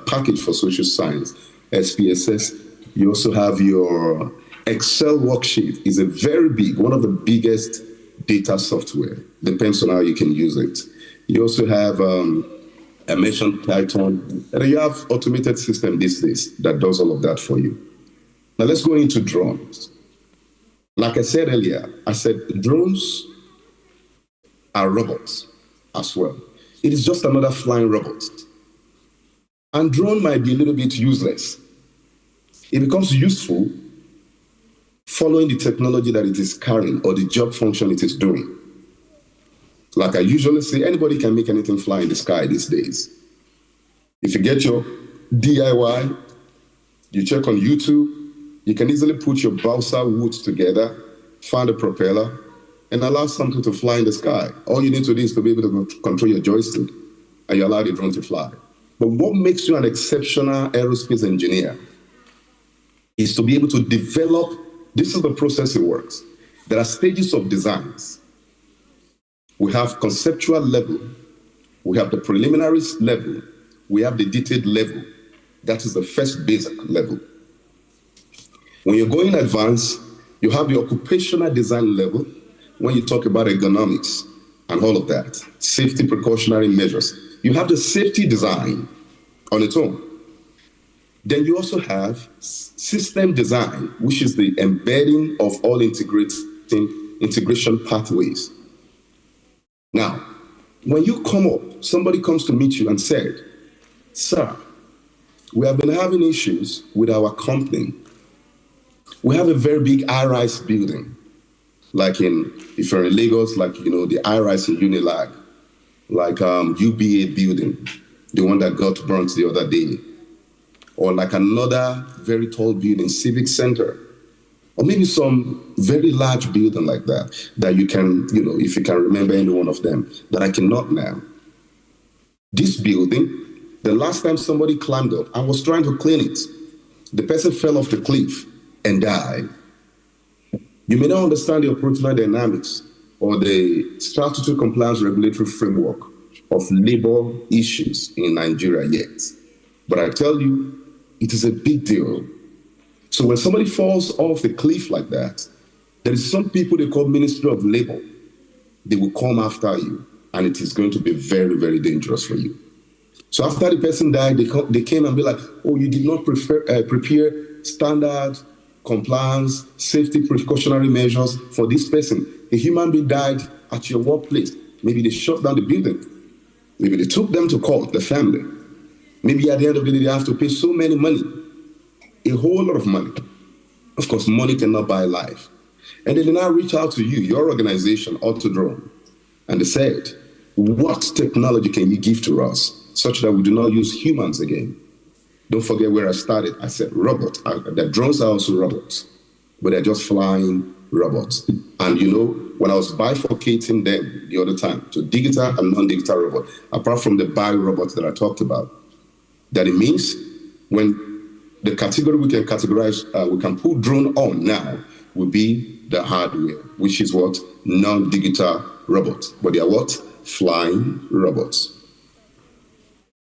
package for social science, SPSS. You also have your Excel worksheet. Is a very big, one of the biggest data software. Depends on how you can use it. You also have, I mentioned Python, and you have automated system these days that does all of that for you. Now let's go into drones. Like I said earlier, I said drones are robots as well. It is just another flying robot. And drone might be a little bit useless. It becomes useful following the technology that it is carrying or the job function it is doing. Like I usually say, anybody can make anything fly in the sky these days. If you get your DIY, you check on YouTube, you can easily put your balsa woods together, find a propeller, and allow something to fly in the sky. All you need to do is to be able to control your joystick, and you allow the drone to fly. But what makes you an exceptional aerospace engineer is to be able to develop. This is the process it works. There are stages of designs. We have conceptual level, we have the preliminary level, we have the detailed level. That is the first basic level. When you're going advanced, you have the occupational design level, when you talk about ergonomics and all of that, safety precautionary measures. You have the safety design on its own. Then you also have system design, which is the embedding of all integration pathways. Now, when you come up, somebody comes to meet you and said, "Sir, we have been having issues with our company. We have a very big high-rise building, like if you're in Lagos, like, the high-rise in Unilag, like UBA building, the one that got burnt the other day, or like another very tall building, Civic Center, or maybe some very large building like that you can, if you can remember any one of them, that I cannot now. This building, the last time somebody climbed up, I was trying to clean it. The person fell off the cliff and died. You may not understand the operational dynamics or the statutory compliance regulatory framework of labor issues in Nigeria yet. But I tell you, it is a big deal. So when somebody falls off the cliff like that, there is some people they call Ministry of Labor. They will come after you, and it is going to be very, very dangerous for you. So after the person died, they came and be like, "Oh, you did not prepare standard compliance, safety precautionary measures for this person. A human being died at your workplace. Maybe they shut down the building. Maybe they took them to court, the family. Maybe at the end of the day, they have to pay so many money, a whole lot of money. Of course, money cannot buy life. And then they now reach out to you, your organization, Autodrone, and they said, what technology can you give to us such that we do not use humans again? Don't forget where I started. I said robot. The drones are also robots, but they're just flying robots. And when I was bifurcating them the other time to digital and non-digital robot, apart from the bio robots that I talked about, that it means when the category we can categorize, we can put drone on now will be the hardware, which is what? Non-digital robots. But they are what? flying robots.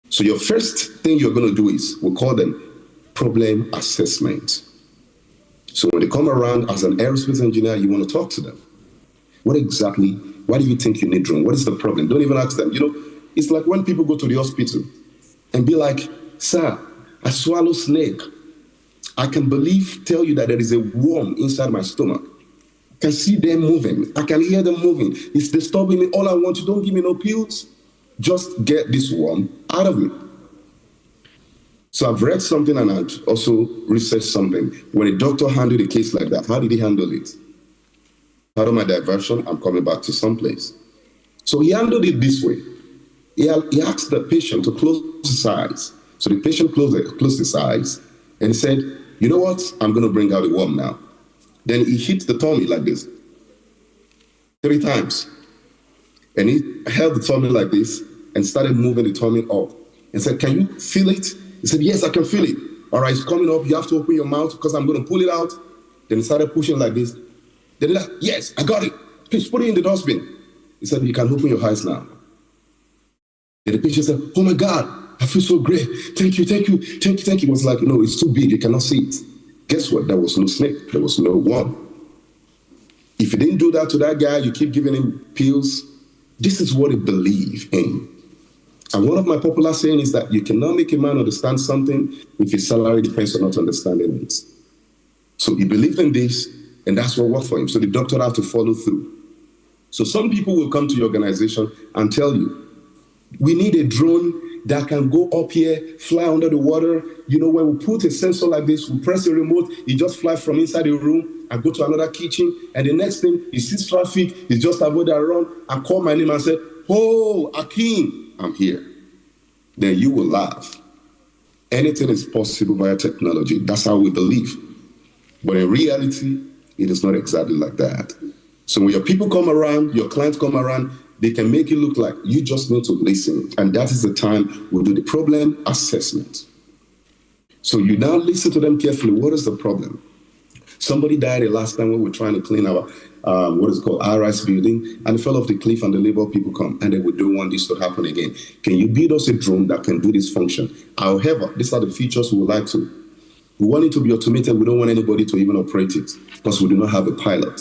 So your first thing you're going to do is, we call them problem assessment. So when they come around as an aerospace engineer, you want to talk to them. Why do you think you need drone? What is the problem? Don't even ask them. It's like when people go to the hospital and be like, sir, I swallow snake. I can tell you that there is a worm inside my stomach. I can see them moving. I can hear them moving. It's disturbing me. All I want, you don't give me no pills. Just get this worm out of me. So I've read something and I've also researched something. When a doctor handled a case like that, how did he handle it? Part of my diversion, I'm coming back to someplace. So he handled it this way. He asked the patient to close his eyes. So the patient closed his eyes and he said, you know what? I'm going to bring out a worm now. Then he hit the tummy like this 3 times. And he held the tummy like this and started moving the tummy up. And said, can you feel it? He said, yes, I can feel it. All right, it's coming up. You have to open your mouth because I'm going to pull it out. Then he started pushing like this. Then he said, yes, I got it. Please put it in the dustbin. He said, you can open your eyes now. Then the patient said, oh my God, I feel so great. Thank you. He was like, no, it's too big. You cannot see it. Guess what? There was no snake. There was no worm. If you didn't do that to that guy, you keep giving him pills. This is what he believed in. And one of my popular saying is that you cannot make a man understand something if his salary depends on not understanding it. So he believed in this, and that's what worked for him. So the doctor had to follow through. So some people will come to your organization and tell you, we need a drone that can go up here, fly under the water. When we put a sensor like this, we press a remote, it just flies from inside the room and go to another kitchen. And the next thing, he sees traffic, he just avoid that run and call my name and say, oh, Akeem, I'm here. Then you will laugh. Anything is possible via technology. That's how we believe. But in reality, it is not exactly like that. So when your people come around, your clients come around, they can make it look like you just need to listen. And that is the time we'll do the problem assessment. So you now listen to them carefully. What is the problem? Somebody died the last time when we were trying to clean our, RS building, and it fell off the cliff and the labor people come, and then we don't want this to happen again. Can you build us a drone that can do this function? However, these are the features we would like to. We want it to be automated. We don't want anybody to even operate it because we do not have a pilot.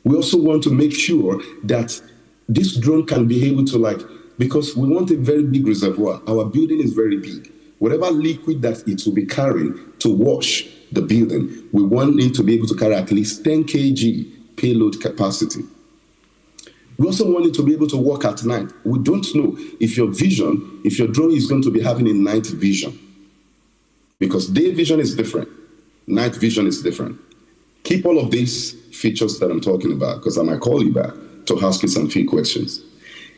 We also want to make sure that this drone can be able to because we want a very big reservoir. Our building is very big. Whatever liquid that it will be carrying to wash the building, we want it to be able to carry at least 10 kg payload capacity. We also want it to be able to work at night. We don't know if your drone is going to be having a night vision. Because day vision is different. Night vision is different. Keep all of these features that I'm talking about because I might call you back to ask you some few questions.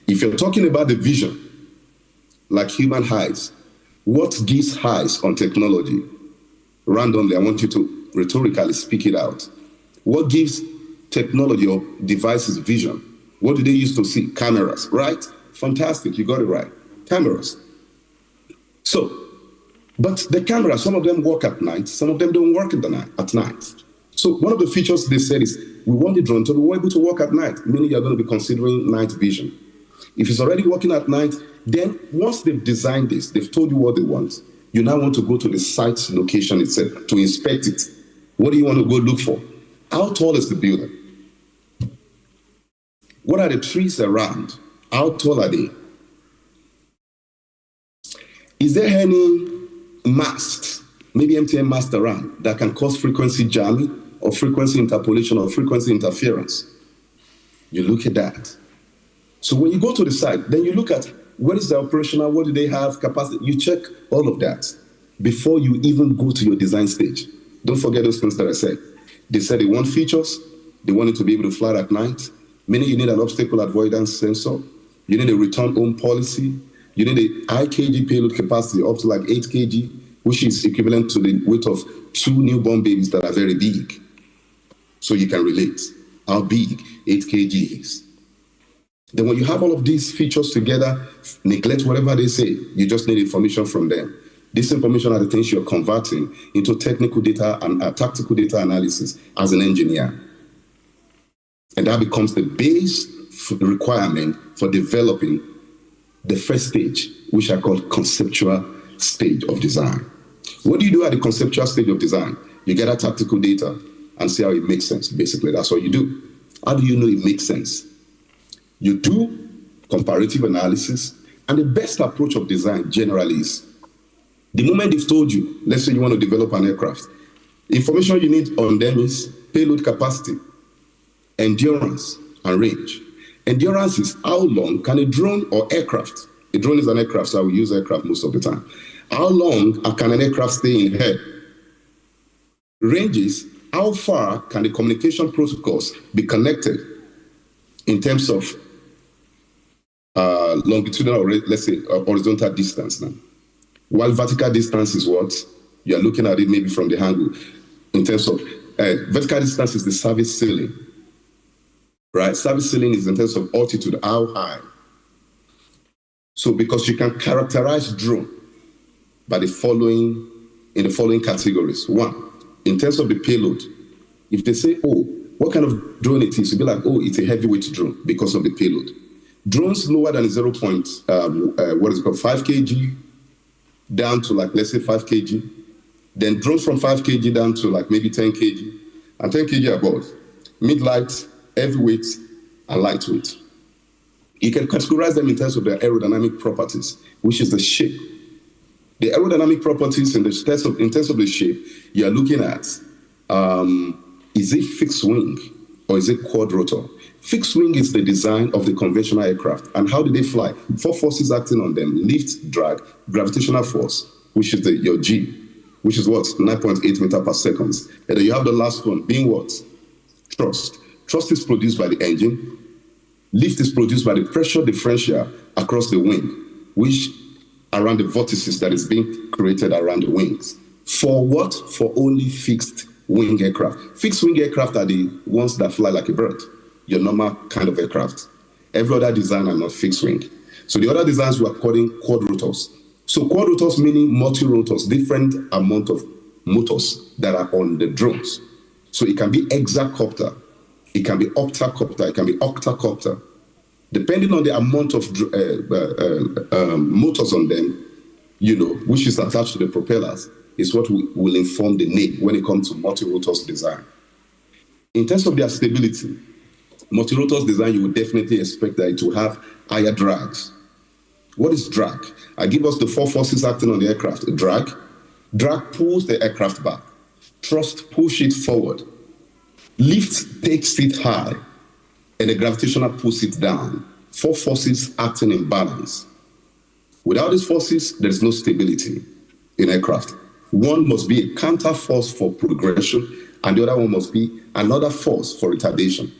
If you're talking about the vision, like human eyes, what gives eyes on technology? Randomly, I want you to rhetorically speak it out. What gives technology or devices vision? What do they use to see? Cameras, right? Fantastic, you got it right. Cameras. But the cameras, some of them work at night, some of them don't work at night. So one of the features they said is, we want the drone to be able to work at night, meaning you're going to be considering night vision. If it's already working at night, then once they've designed this, they've told you what they want, you now want to go to the site location itself to inspect it. What do you want to go look for? How tall is the building? What are the trees around? How tall are they? Is there any mast, maybe MTN mast around, that can cause frequency jamming or frequency interpolation or frequency interference? You look at that. So when you go to the site, then you look at what is the operational, what do they have, capacity. You check all of that before you even go to your design stage. Don't forget those things that I said. They said they want features, they want it to be able to fly at night, meaning you need an obstacle avoidance sensor, you need a return home policy, you need a high kg payload capacity up to 8 kg, which is equivalent to the weight of 2 newborn babies that are very big. So you can relate how big 8 kg is. Then when you have all of these features together, neglect whatever they say, you just need information from them. This information are the things you're converting into technical data and tactical data analysis as an engineer. And that becomes the base requirement for developing the first stage, which I call conceptual stage of design. What do you do at the conceptual stage of design? You get a tactical data and see how it makes sense. Basically, that's what you do. How do you know it makes sense? You do comparative analysis, and the best approach of design generally is the moment they've told you, let's say you want to develop an aircraft, information you need on them is payload capacity, endurance, and range. Endurance is how long can a drone or aircraft, a drone is an aircraft, so I will use aircraft most of the time. How long can an aircraft stay in air? Range is how far can the communication protocols be connected in terms of longitudinal, or let's say horizontal distance now. While vertical distance is what you're looking at it maybe from the angle in terms of vertical distance is the service ceiling, right? Service ceiling is in terms of altitude, how high. So because you can characterize drone by in the following categories. One, in terms of the payload, if they say, oh, what kind of drone it is, you'll be like, oh, it's a heavyweight drone because of the payload. Drones lower than 5 kg down to like, let's say 5 kg. Then drones from 5 kg down to like maybe 10 kg and 10 kg above. Mid-light, heavyweight, and lightweight. You can categorize them in terms of their aerodynamic properties, which is the shape. The aerodynamic properties in terms of the shape, you are looking at, is it fixed wing or is it quad rotor? Fixed wing is the design of the conventional aircraft. And how do they fly? 4 forces acting on them: lift, drag, gravitational force, which is your G, which is what? 9.8 meters per second. And then you have the last one being what? Thrust. Thrust is produced by the engine. Lift is produced by the pressure differential across the wing, which around the vortices that is being created around the wings. For what? For only fixed wing aircraft. Fixed wing aircraft are the ones that fly like a bird, your normal kind of aircraft. Every other design are not fixed wing. So the other designs we are calling quad rotors. So quad rotors meaning multi-rotors, different amount of motors that are on the drones. So it can be hexacopter, it can be octacopter, it can be octacopter. Depending on the amount of motors on them, which is attached to the propellers, is what will inform the name when it comes to multi-rotors design. In terms of their stability, multi-rotors design, you would definitely expect that it will have higher drags. What is drag? I give us the 4 forces acting on the aircraft. Drag pulls the aircraft back. Thrust push it forward. Lift takes it high, and the gravitational pulls it down. 4 forces acting in balance. Without these forces, there is no stability in aircraft. One must be a counter force for progression, and the other one must be another force for retardation.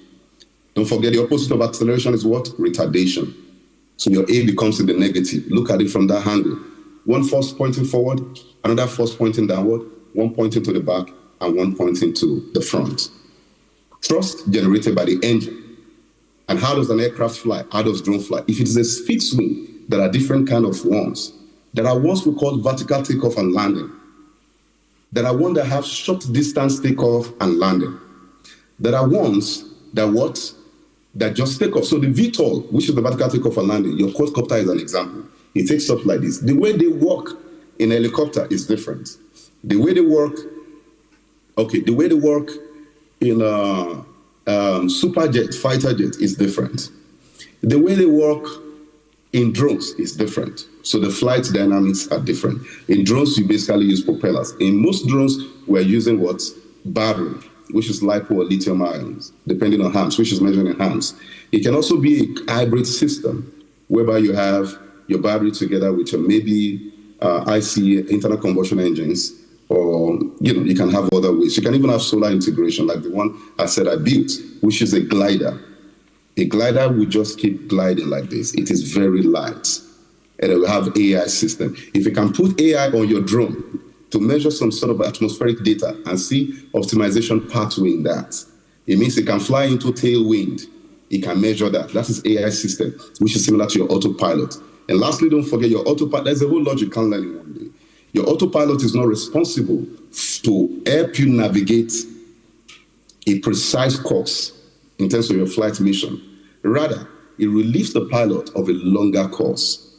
Don't forget, the opposite of acceleration is what? Retardation. So your A becomes in the negative. Look at it from that angle. One force pointing forward, another force pointing downward, one pointing to the back, and one pointing to the front. Thrust generated by the engine. And how does an aircraft fly? How does drone fly? If it is a fixed wing, there are different kind of ones. There are ones we call vertical takeoff and landing. There are ones that have short distance takeoff and landing. There are ones that just take off. So the VTOL, which is the vertical takeoff and landing, your quadcopter is an example. It takes off like this. The way they work in a helicopter is different. The way they work in a super jet, fighter jet is different. The way they work in drones is different. So the flight dynamics are different. In drones, you basically use propellers. In most drones, we're using what? Battery, which is lipo or lithium ions, depending on amps, which is measured in amps. It can also be a hybrid system, whereby you have your battery together with your maybe IC, internal combustion engines, or you can have other ways. You can even have solar integration, like the one I said I built, which is a glider. A glider will just keep gliding like this. It is very light, and it will have AI system. If you can put AI on your drone to measure some sort of atmospheric data and see optimization pathway in that, it means it can fly into tailwind. It can measure that. That is AI system, which is similar to your autopilot. And lastly, don't forget your autopilot. There's a whole lot you can learn in one day. Your autopilot is not responsible to help you navigate a precise course in terms of your flight mission. Rather, it relieves the pilot of a longer course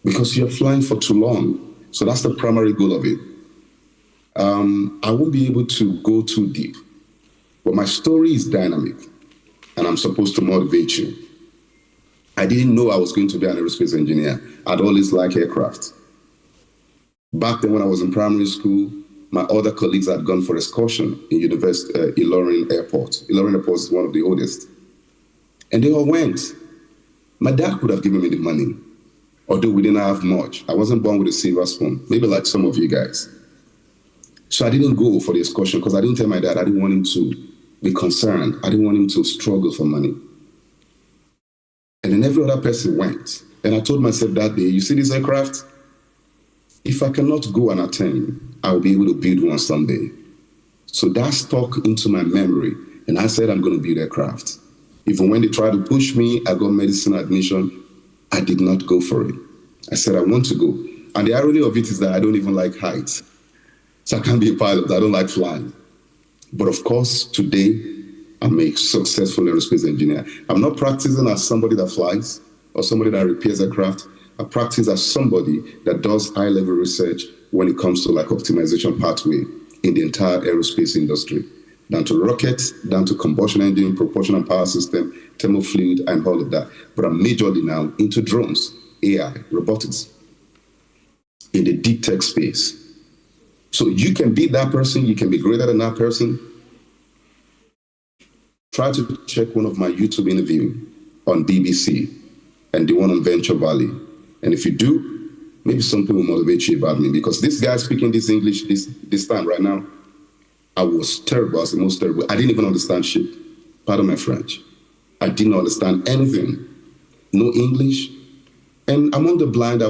because you're flying for too long. So that's the primary goal of it. I won't be able to go too deep, but my story is dynamic and I'm supposed to motivate you. I didn't know I was going to be an aerospace engineer. I'd always liked aircraft. Back then when I was in primary school, my other colleagues had gone for excursion in Ilorin Airport. Ilorin Airport is one of the oldest. And they all went. My dad could have given me the money, although we didn't have much. I wasn't born with a silver spoon, maybe like some of you guys. So I didn't go for the excursion because I didn't tell my dad I didn't want him to be concerned. I didn't want him to struggle for money. And then every other person went. And I told myself that day, you see this aircraft? If I cannot go and attend, I will be able to build one someday. So that stuck into my memory. And I said, I'm going to build aircraft. Even when they tried to push me, I got medicine admission. I did not go for it. I said, I want to go. And the irony of it is that I don't even like heights. So I can't be a pilot. I don't like flying. But of course, today, I'm a successful aerospace engineer. I'm not practicing as somebody that flies or somebody that repairs aircraft. I practice as somebody that does high-level research when it comes to like optimization pathway in the entire aerospace industry, down to rockets, down to combustion engine, propulsion and power system, thermal fluid, and all of that. But I'm majorly now into drones, AI, robotics, in the deep tech space. So you can be that person, you can be greater than that person. Try to check one of my YouTube interviews on BBC and the one on Venture Valley. And if you do, maybe something will motivate you about me, because this guy speaking this English this time right now, I was terrible. I was the most terrible. I didn't even understand shit. Pardon my French. I didn't understand anything. No English. And among the blind,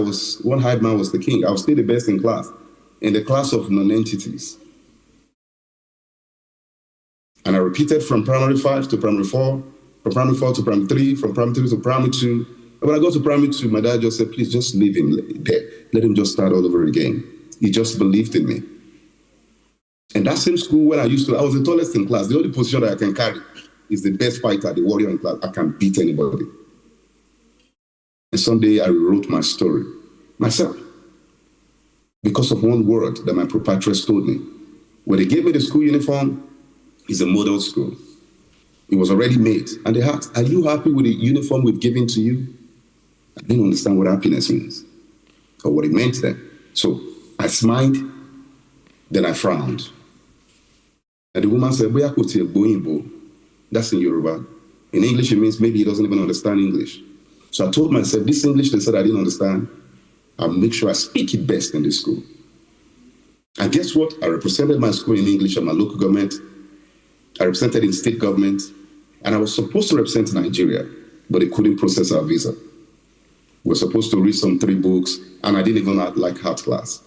one hype man was the king. I was still the best in class, in the class of non-entities. And I repeated from primary 5 to primary 4, from primary 4 to primary 3, from primary 3 to primary 2. And when I got to primary 2, my dad just said, please just leave him there. Let him just start all over again. He just believed in me. And that same school where I was the tallest in class. The only position that I can carry is the best fighter, the warrior in class. I can beat anybody. And someday I rewrote my story myself because of one word that my proprietress told me. When they gave me the school uniform, it's a model school. It was already made. And they asked, are you happy with the uniform we've given to you? I didn't understand what happiness means or what it meant then. So I smiled, then I frowned. And the woman said, that's in Yoruba. In English, it means maybe he doesn't even understand English. So I told myself, this English they said I didn't understand, I'll make sure I speak it best in this school. And guess what? I represented my school in English and my local government. I represented in state government. And I was supposed to represent Nigeria, but they couldn't process our visa. We were supposed to read some 3 books, and I didn't even like art class.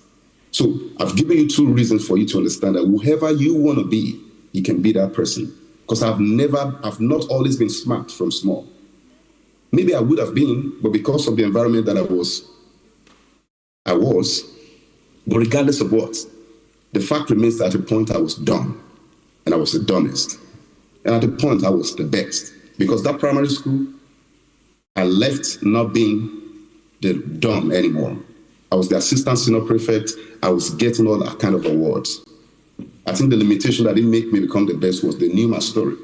So I've given you 2 reasons for you to understand that whoever you want to be, you can be that person. Because I've not always been smart from small. Maybe I would have been, but because of the environment that I was. But regardless of what, the fact remains that at the point I was dumb, and I was the dumbest. And at the point I was the best. Because that primary school, I left not being the dumb anymore. I was the assistant senior prefect. I was getting all that kind of awards. I think the limitation that didn't make me become the best was they knew my story.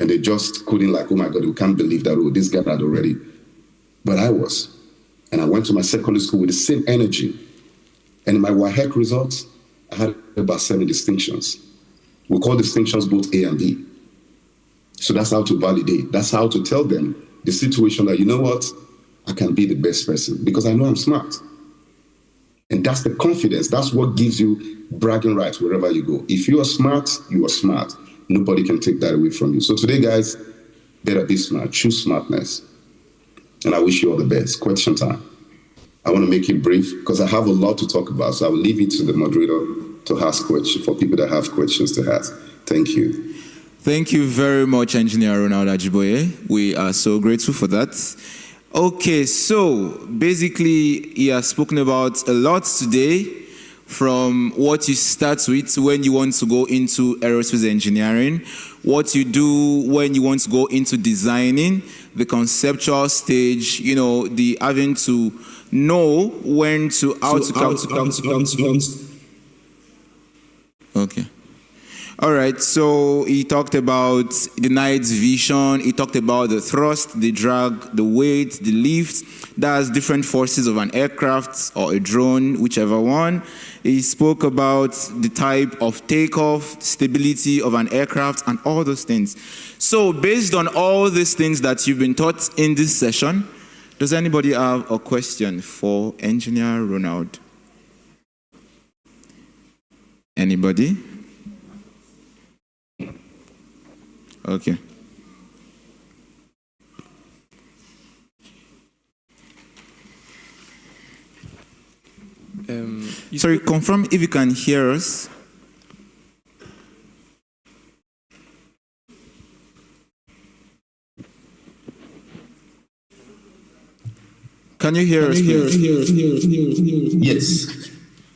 And they just couldn't oh my God, we can't believe that, this guy had already. But I was. And I went to my secondary school with the same energy. And in my WAHEC results, I had about 7 distinctions. We call distinctions both A and B. So that's how to validate. That's how to tell them the situation that, you know what, I can be the best person because I know I'm smart. And that's the confidence. That's what gives you bragging rights wherever you go. If you are smart, you are smart. Nobody can take that away from you. So today, guys, better be smart. Choose smartness. And I wish you all the best. Question time. I want to make it brief because I have a lot to talk about. So I will leave it to the moderator to ask questions for people that have questions to ask. Thank you. Thank you very much, Engineer Ronald Ajiboye. We are so grateful for that. Okay, so basically he has spoken about a lot today. from what you start with when you want to go into aerospace engineering, what you do when you want to go into designing, the conceptual stage, the having to know when to how to come. Okay. All right, so he talked about the night vision, he talked about the thrust, the drag, the weight, the lift. That's different forces of an aircraft or a drone, whichever one. He spoke about the type of takeoff, stability of an aircraft, and all those things. So based on all these things that you've been taught in this session, does anybody have a question for Engineer Ronald? Anybody? Okay. Sorry, confirm if you can hear us. Can you hear us? Yes.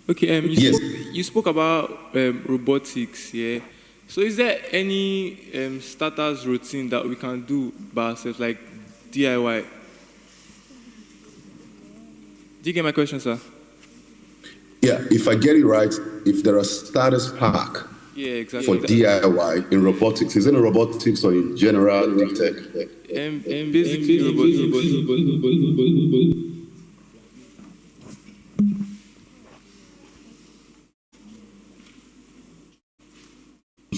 Okay, Yes. you spoke about robotics, yeah. So is there any starters routine that we can do by ourselves, like DIY? Do you get my question, sir? Yeah, if I get it right, if there are starters pack Yeah, exactly. for DIY in robotics, is it in robotics or in general deep tech? Basically robotics.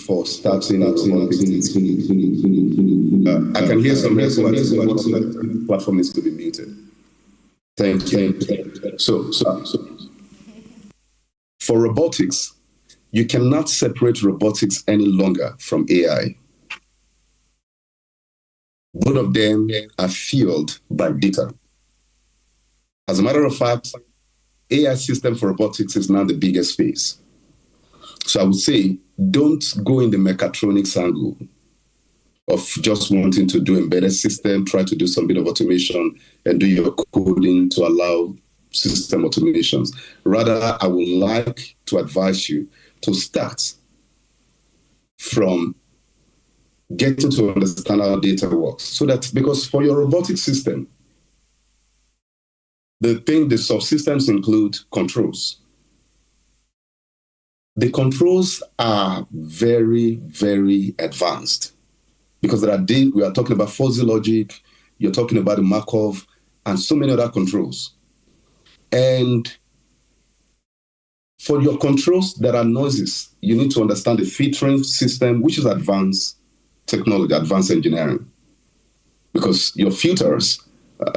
For starting I can hear some the platform needs to be muted. Thank you. So for robotics, you cannot separate robotics any longer from AI. Both of them are fueled by data. As a matter of fact, AI system for robotics is now the biggest space. So I would say, don't go in the mechatronics angle of just wanting to do embedded system, try to do some bit of automation and do your coding to allow system automations. Rather, I would like to advise you to start from getting to understand how data works. So that, because for your robotic system, the subsystems include controls. The controls are very, very advanced because we are talking about fuzzy logic, you're talking about the Markov, and so many other controls. And for your controls that are noises, you need to understand the filtering system, which is advanced technology, advanced engineering. Because your filters,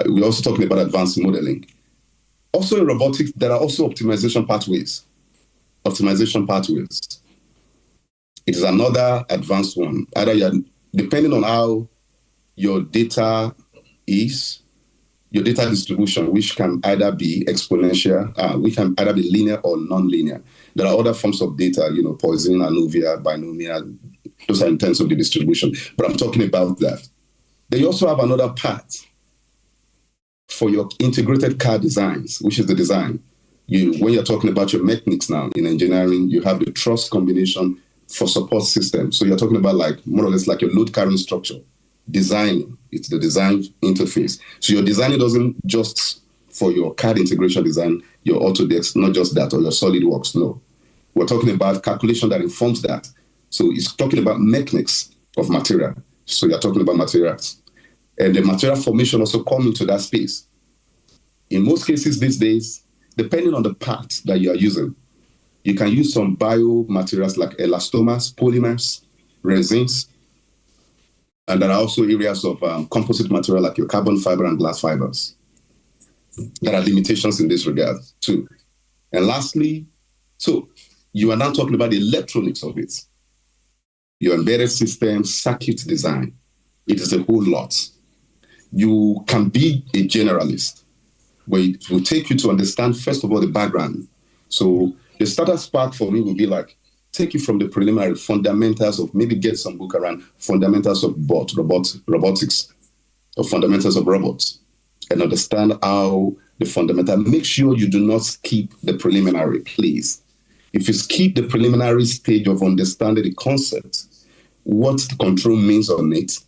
we're also talking about advanced modeling. Also in robotics, there are also optimization pathways. It is another advanced one. Depending on how your data is, your data distribution, which can either be exponential, which can either be linear or non-linear. There are other forms of data, Poisson, alluvial, binomial. Those are in terms of the distribution. But I'm talking about that. Then you also have another part for your integrated car designs, which is the design. When you're talking about your mechanics now in engineering, you have the truss combination for support systems. So you're talking about more or less like your load carrying structure. Designing, it's the design interface. So your designing doesn't just for your CAD integration design, your Autodesk, not just that, or your SolidWorks, no. We're talking about calculation that informs that. So it's talking about mechanics of material. So you're talking about materials. And the material formation also comes into that space. In most cases these days, depending on the part that you are using, you can use some biomaterials like elastomers, polymers, resins, and there are also areas of composite material like your carbon fiber and glass fibers. There are limitations in this regard too. And lastly, so you are now talking about the electronics of it. Your embedded system, circuit design. It is a whole lot. You can be a generalist, but it will take you to understand, first of all, the background. So the starter spark for me will be take you from the preliminary fundamentals of, maybe get some book around fundamentals of robotics, or fundamentals of robots, and understand how the fundamental. Make sure you do not skip the preliminary, please. If you skip the preliminary stage of understanding the concept, what the control means on it,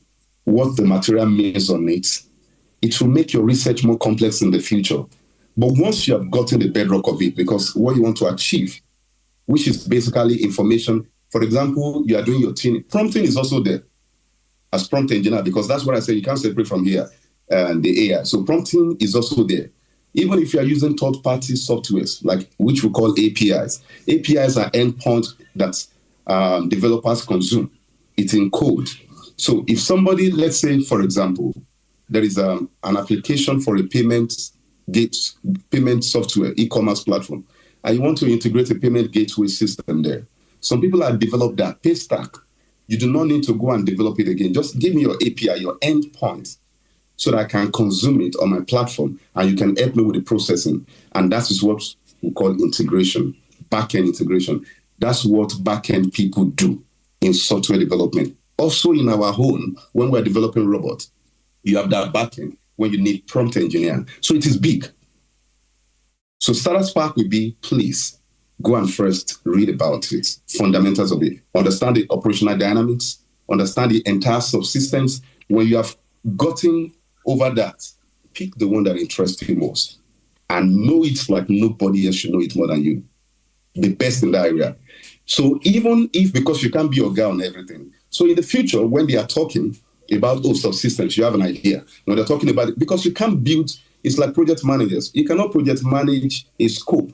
what the material means on it, it will make your research more complex in the future. But once you have gotten the bedrock of it, because what you want to achieve, which is basically information, for example, you are doing your team, prompting is also there as prompt engineer, because that's what I said, you can't separate from here and the AI. So prompting is also there. Even if you are using third-party softwares, like which we call APIs. APIs are endpoints that developers consume. It's in code. So if somebody, let's say, for example, there is an application for a payment software, e-commerce platform, and you want to integrate a payment gateway system there. Some people have developed that Paystack. You do not need to go and develop it again. Just give me your API, your endpoint, so that I can consume it on my platform, and you can help me with the processing. And that is what we call integration, back-end integration. That's what back-end people do in software development. Also in our own, when we're developing robots, you have that back-end when you need prompt engineering. So it is big. So Startup Spark will be, please, go and first read about it, fundamentals of it, understand the operational dynamics, understand the entire subsystems. When you have gotten over that, pick the one that interests you most and know it like nobody else should know it more than you. The best in that area. So even if, because you can't be your guy on everything. So in the future, when they are talking about those subsystems, you have an idea. When they're talking about it, because you can't build, it's like project managers. You cannot project manage a scope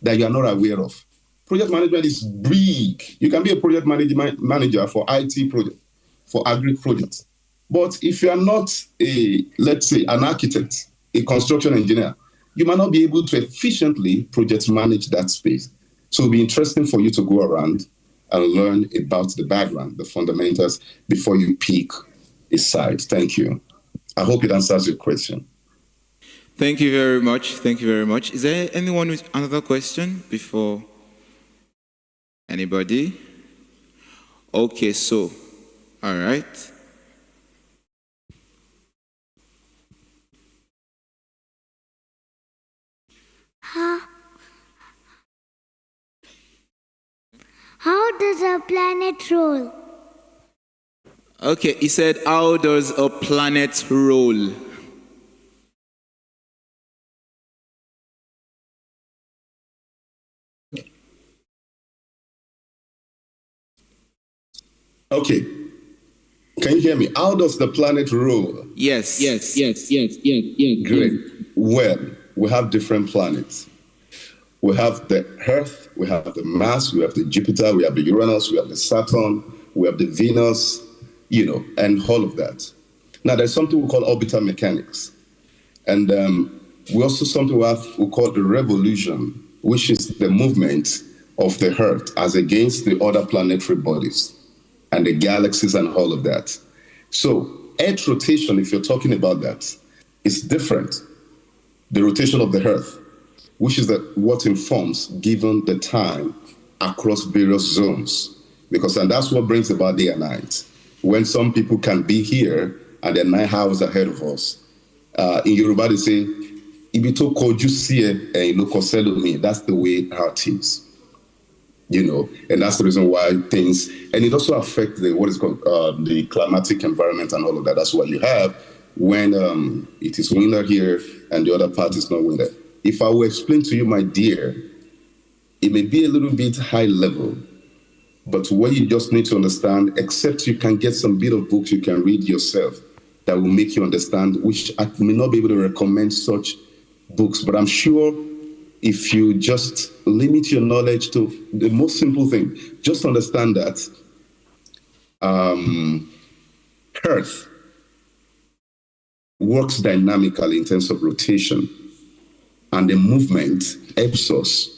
that you are not aware of. Project management is big. You can be a project manager for IT project, for agri projects. But if you are not let's say, an architect, a construction engineer, you might not be able to efficiently project manage that space. So it'll be interesting for you to go around and learn about the background, the fundamentals, before you pick a side. Thank you. I hope it answers your question. Thank you very much. Thank you very much. Is there anyone with another question before anybody? Okay, so, all right. How does a planet roll? Okay, he said, how does a planet roll? Okay. Can you hear me? How does the planet roll? Yes. Great. Well, we have different planets. We have the Earth, we have the Mars, we have the Jupiter, we have the Uranus, we have the Saturn, we have the Venus, and all of that. Now, there's something we call orbital mechanics. And we also something we call the revolution, which is the movement of the Earth as against the other planetary bodies and the galaxies and all of that. So Earth rotation, if you're talking about that, is different. The rotation of the Earth, which is what informs given the time across various zones. And that's what brings about day and night. When some people can be here and they're 9 hours ahead of us. In Yoruba, they say, Ibito koju sie lokoselo me. That's the way Earth is. And that's the reason why things, and it also affects what is called the climatic environment and all of that. That's what you have when it is winter here and the other part is not winter. If I will explain to you, my dear, it may be a little bit high level, but what you just need to understand, except you can get some bit of books you can read yourself that will make you understand, which I may not be able to recommend such books, but I'm sure if you just limit your knowledge to the most simple thing, just understand that Earth works dynamically in terms of rotation, and the movement helps us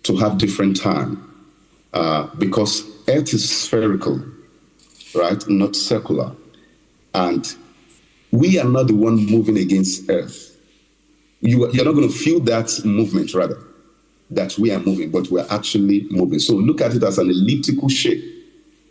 to have different time because Earth is spherical, right? Not circular. And we are not the one moving against Earth. You're not going to feel that movement, rather, that we are moving, but we're actually moving. So look at it as an elliptical shape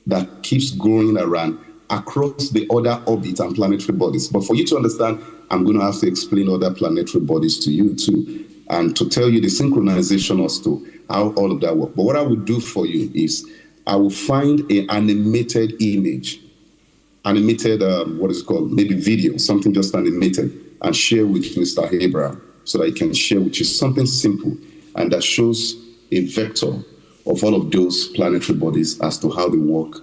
that keeps going around across the other orbits and planetary bodies. But for you to understand, I'm going to have to explain other planetary bodies to you too. and to tell you the synchronization as to how all of that works. But what I would do for you is I will find an animated image, what is it called? Maybe video, something just animated, and share with Mr. Abraham so that he can share with you something simple and that shows a vector of all of those planetary bodies as to how they work,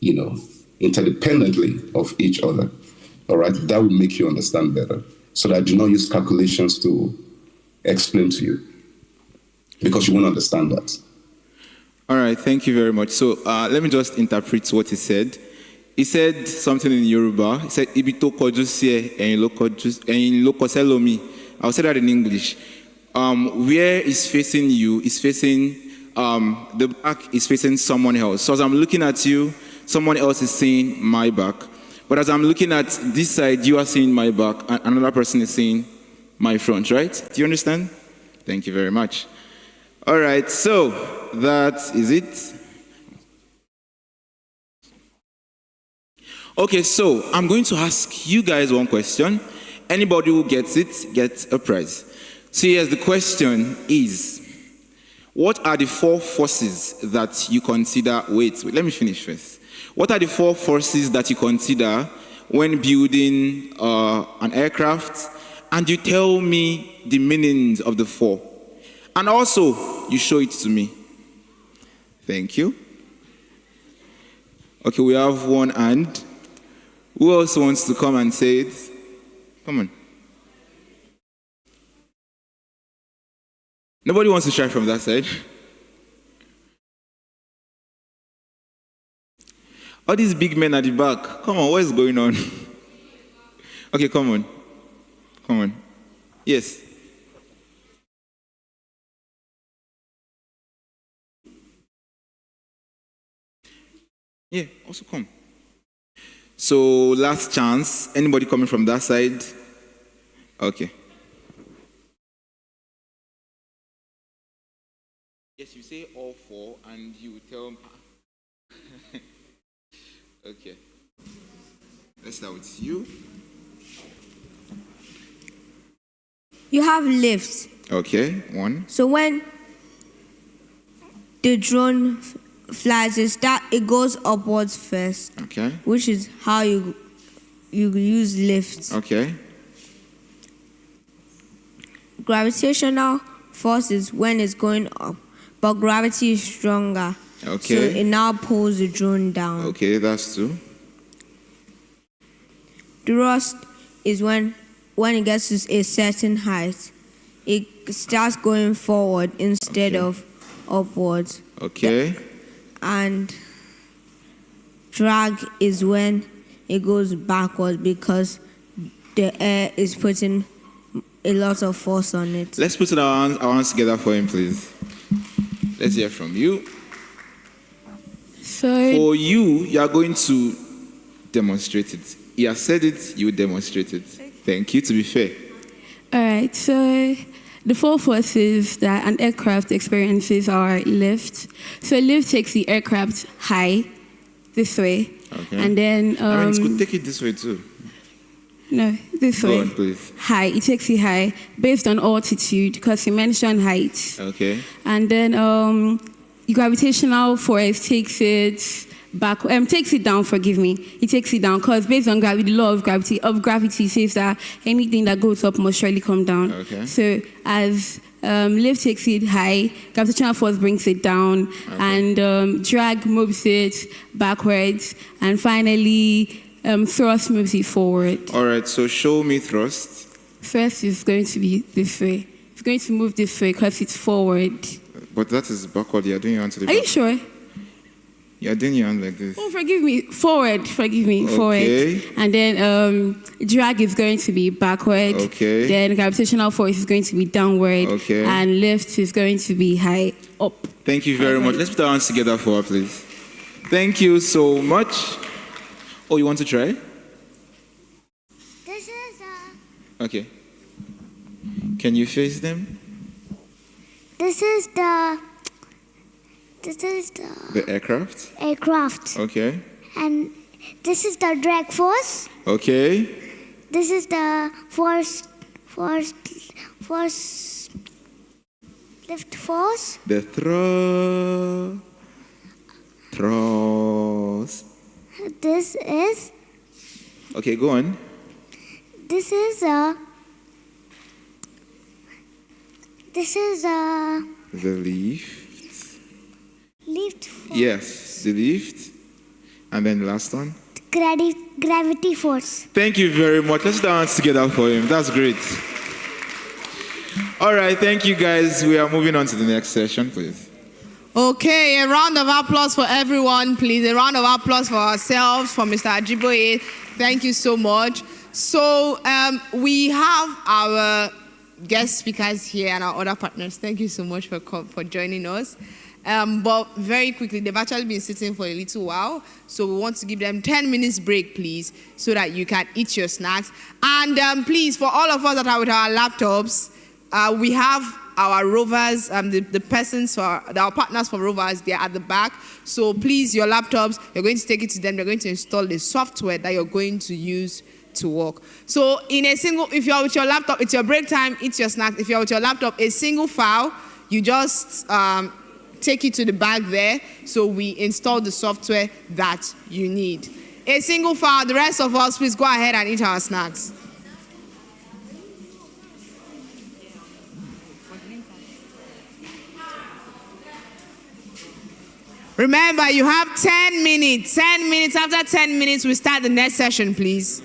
interdependently of each other. All right, that will make you understand better. So that I do not use calculations to explain to you, because you won't understand that. All right, thank you very much. So let me just interpret what he said. He said something in Yoruba. He said, "Ibito kojusie en lokoselomi." I'll say that in English. Where is facing you is facing the back is facing someone else. So as I'm looking at you, someone else is seeing my back. But as I'm looking at this side, you are seeing my back, and another person is seeing my front, right? Do you understand? Thank you very much. All right, so that is it. Okay, so I'm going to ask you guys one question. Anybody who gets it gets a prize. So here's the question is, what are the 4 forces that you consider, wait, let me finish first. What are the 4 forces that you consider when building an aircraft? And you tell me the meanings of the 4. And also, you show it to me. Thank you. Okay, we have one hand. Who else wants to come and say it? Come on. Nobody wants to try from that side. All these big men at the back. Come on, what is going on? Okay, come on. Come on. Yes. Yeah, also come. So, last chance. Anybody coming from that side? Okay. Yes, you say all 4 and you tell me. Okay. Let's start with you. You have lifts. Okay, 1. So when the drone flies, it goes upwards first. Okay. Which is how you use lifts. Okay. Gravitational force is when it's going up, but gravity is stronger. Okay. So it now pulls the drone down. Okay, that's 2. Thrust is when it gets to a certain height, it starts going forward instead of upwards. Okay. And drag is when it goes backwards because the air is putting a lot of force on it. Let's put our hands together for him, please. Let's hear from you. So for you are going to demonstrate it. He has said it, you demonstrate it. Thank you, to be fair. All right, so the 4 forces that an aircraft experiences are lift. So lift takes the aircraft high, this way. Okay. And then... I mean, it could take it this way too. No, this way. Go on, please. High, it takes it high, based on altitude, because you mentioned height. Okay. And then gravitational force takes it back, takes it down, forgive me. It takes it down, because based on gravity, the law of gravity says that anything that goes up must surely come down. Okay. So as lift takes it high, gravitational force brings it down, okay. And drag moves it backwards, and finally thrust moves it forward. All right, so show me thrust. Thrust is going to be this way. It's going to move this way because it's forward. But that is backward. You're doing your hand to the back. Are you sure? You're doing your hand like this. Oh, forgive me. Forward. Forgive me. Okay. Forward. And then drag is going to be backward. Okay. Then gravitational force is going to be downward. Okay. And lift is going to be high up. Thank you very much. Let's put our hands together for her, please. Thank you so much. Oh, you want to try? This is Okay. Can you face them? This is the aircract? Aircraft. Okay. And this is the drag force. Okay. This is the force Lift force. The thrust. This is. Okay, go on. This is a. This is a. The lift. Lift force. Yes, the lift. And then the last one. Gravity force. Thank you very much. Let's dance together for him. That's great. All right, thank you guys. We are moving on to the next session, please. Okay, a round of applause for everyone, please. A round of applause for ourselves, for Mr. Ajiboye. Thank you so much. So we have our guest speakers here and our other partners. Thank you so much for joining us. But very quickly, they've actually been sitting for a little while, so we want to give them 10 minutes break, please, so that you can eat your snacks. And please, for all of us that are with our laptops, we have our rovers, the persons, our partners for rovers, they're at the back. So please, your laptops, you're going to take it to them. They're going to install the software that you're going to use to work. So if you're with your laptop, it's your break time, eat your snack. If you're with your laptop, a single file, you just take it to the bag there. So we install the software that you need. A single file, the rest of us, please go ahead and eat our snacks. Remember, you have 10 minutes. 10 minutes. After 10 minutes, we start the next session, please.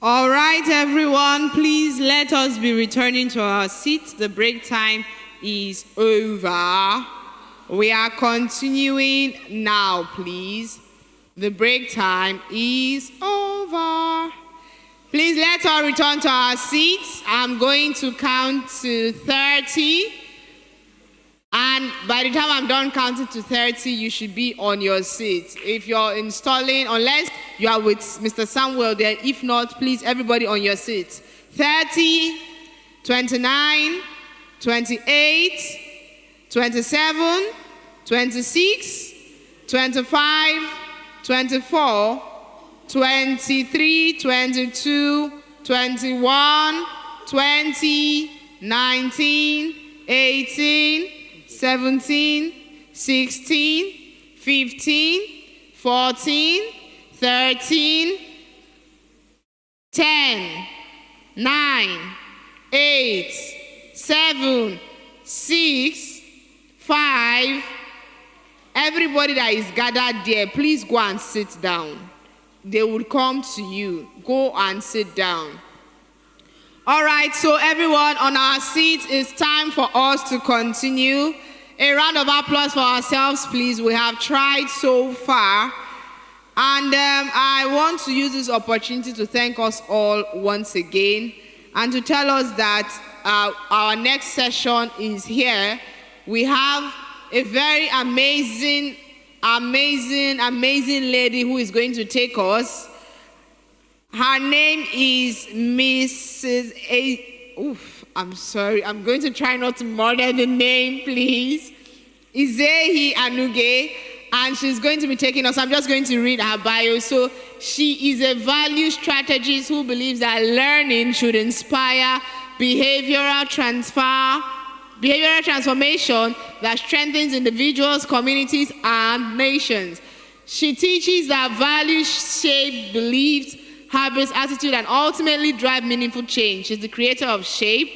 All right, everyone, please let us be returning to our seats. The break time is over. We are continuing now, please. The break time is over. Please let us return to our seats. I'm going to count to 30. And by the time I'm done counting to 30, you should be on your seat. If you're installing, unless you are with Mr. Samuel there, if not, please, everybody on your seat. 30, 29, 28, 27, 26, 25, 24, 23, 22, 21, 20, 19, 18, 17, 16, 15, 14, 13, 10, 9, 8, 7, 6, 5. Everybody that is gathered there, please go and sit down. They will come to you. Go and sit down. All right, so everyone on our seats, it's time for us to continue. A round of applause for ourselves, please. We have tried so far. And I want to use this opportunity to thank us all once again and to tell us that our next session is here. We have a very amazing lady who is going to take us. Her name is Mrs. I'm sorry. I'm going to try not to murder the name, please. Izehi Anuge. And she's going to be taking us. I'm just going to read her bio. So she is a value strategist who believes that learning should inspire behavioral transformation that strengthens individuals, communities, and nations. She teaches that values shape beliefs, habits, attitude, and ultimately drive meaningful change. She's the creator of SHAPE,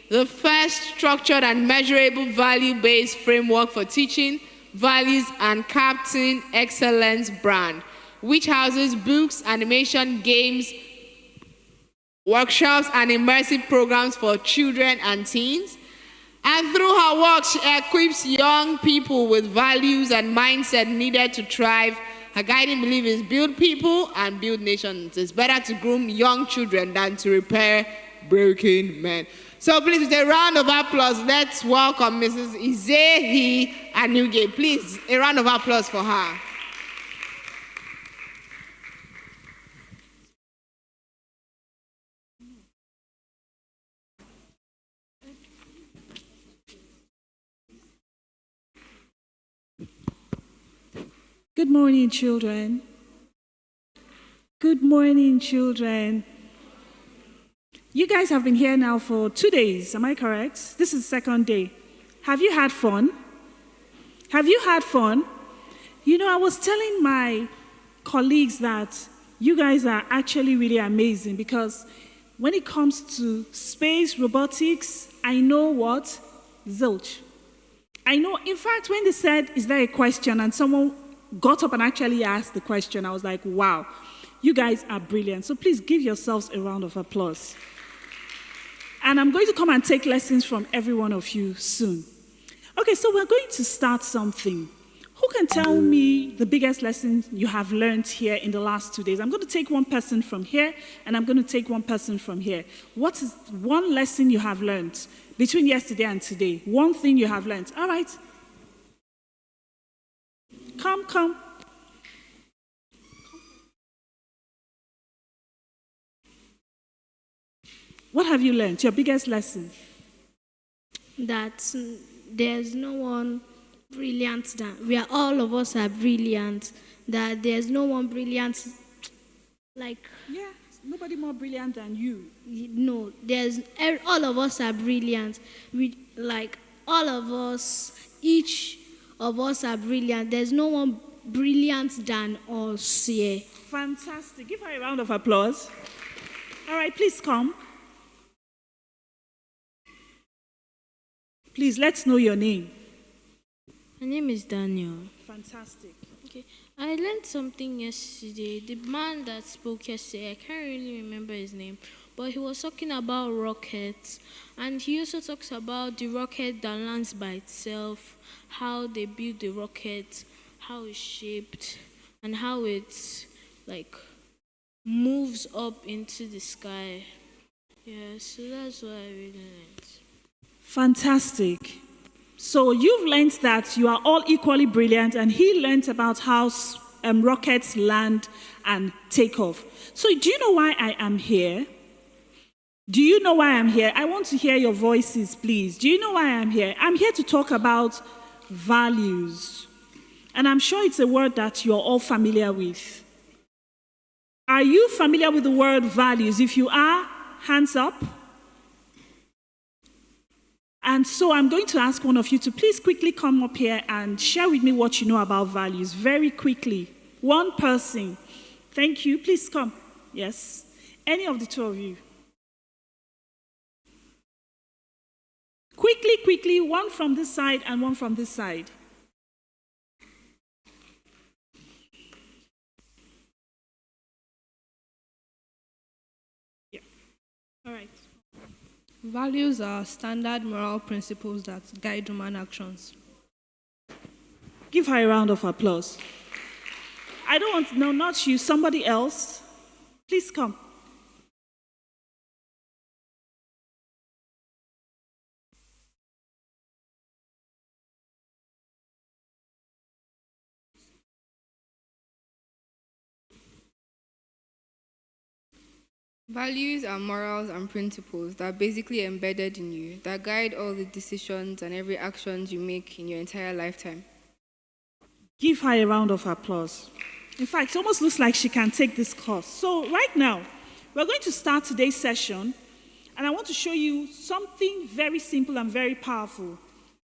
the first structured and measurable value-based framework for teaching values and captaining excellence brand, which houses books, animation, games, workshops, and immersive programs for children and teens. And through her work, she equips young people with values and mindset needed to thrive. Her guiding belief is build people and build nations. It's better to groom young children than to repair broken men. So please, with a round of applause, let's welcome Mrs. Izehi Anuge. Please, a round of applause for her. Good morning, children. Good morning, children. You guys have been here now for 2 days, am I correct? This is the second day. Have you had fun? Have you had fun? You know, I was telling my colleagues that you guys are actually really amazing because when it comes to space, robotics, I know what? Zilch. I know, in fact, when they said, is there a question? And someone got up and actually asked the question, I was like, wow, you guys are brilliant. So please give yourselves a round of applause. And I'm going to come and take lessons from every one of you soon. Okay, so we're going to start something. Who can tell me the biggest lesson you have learned here in the last 2 days? I'm going to take one person from here, and I'm going to take one person from here. What is one lesson you have learned between yesterday and today? One thing you have learned. All right. Come. What have you learned? Your biggest lesson? That there's no one brilliant than all of us are brilliant. That there's no one brilliant like nobody more brilliant than you. No, all of us are brilliant. All of us, each of us are brilliant. There's no one brilliant than us here. Fantastic. Give her a round of applause. All right, please come. Please, let's know your name. My name is Daniel. Fantastic. Okay. I learned something yesterday. The man that spoke yesterday, I can't really remember his name, but he was talking about rockets. And he also talks about the rocket that lands by itself, how they build the rocket, how it's shaped, and how it like moves up into the sky. Yeah, so that's what I really learned. Fantastic. So you've learned that you are all equally brilliant, and he learned about how rockets land and take off. So do you know why I am here? Do you know why I'm here? I want to hear your voices, please. Do you know why I'm here? I'm here to talk about values. And I'm sure it's a word that you're all familiar with. Are you familiar with the word values? If you are, hands up. And so I'm going to ask one of you to please quickly come up here and share with me what you know about values, very quickly. One person. Thank you. Please come. Yes. Any of the two of you. Quickly, quickly, one from this side and one from this side. Yeah. All right. Values are standard moral principles that guide human actions. Give her a round of applause. I don't want, no, not you, somebody else. Please come. Values are morals and principles that are basically embedded in you, that guide all the decisions and every actions you make in your entire lifetime. Give her a round of applause. In fact, it almost looks like she can take this course. So right now, we're going to start today's session, and I want to show you something very simple and very powerful,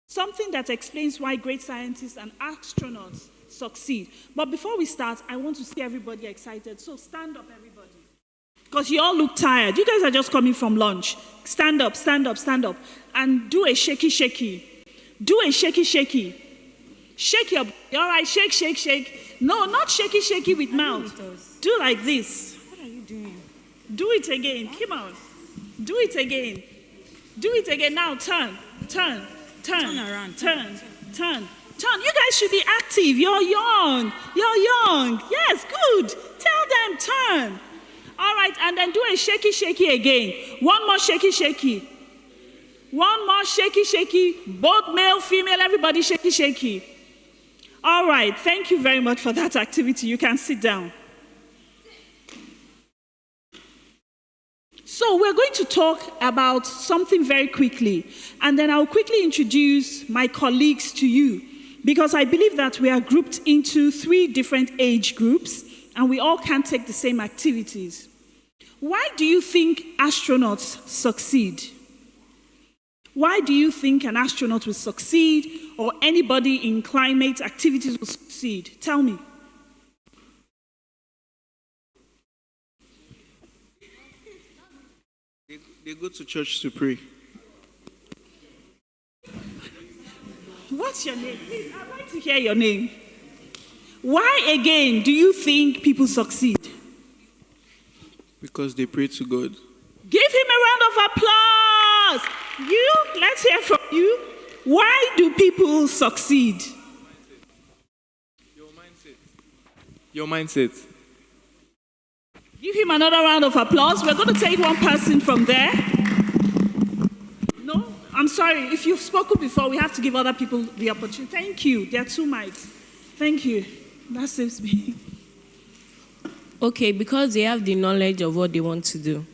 something that explains why great scientists and astronauts succeed. But before we start, I want to see everybody excited. So stand up, everybody. Because you all look tired. You guys are just coming from lunch. Stand up, stand up, stand up. And do a shaky, shaky. Do a shaky, shaky. Shake your body. All right, shake, shake, shake. No, not shaky, shaky with mouth. Do like this. What are you doing? Do it again. Come on. Do it again. Do it again. Now turn, turn, turn. Turn around. Turn, turn, turn. You guys should be active. You're young. You're young. Yes, good. Tell them turn. All right, and then do a shaky, shaky again. One more shaky, shaky. One more shaky, shaky. Both male, female, everybody shaky, shaky. All right, thank you very much for that activity. You can sit down. So we're going to talk about something very quickly, and then I'll quickly introduce my colleagues to you, because I believe that we are grouped into 3 different age groups, and we all can't take the same activities. Why do you think astronauts succeed? Why do you think an astronaut will succeed, or anybody in climate activities will succeed? Tell me. They go to church to pray. What's your name? Please, I'd like to hear your name. Why, again, do you think people succeed? Because they pray to God. Give him a round of applause. You, let's hear from you. Why do people succeed? Your mindset. Your mindset. Give him another round of applause. We're going to take one person from there. No, I'm sorry. If you've spoken before, we have to give other people the opportunity. Thank you. There are 2 mics. Thank you. That saves me. Okay, because they have the knowledge of what they want to do.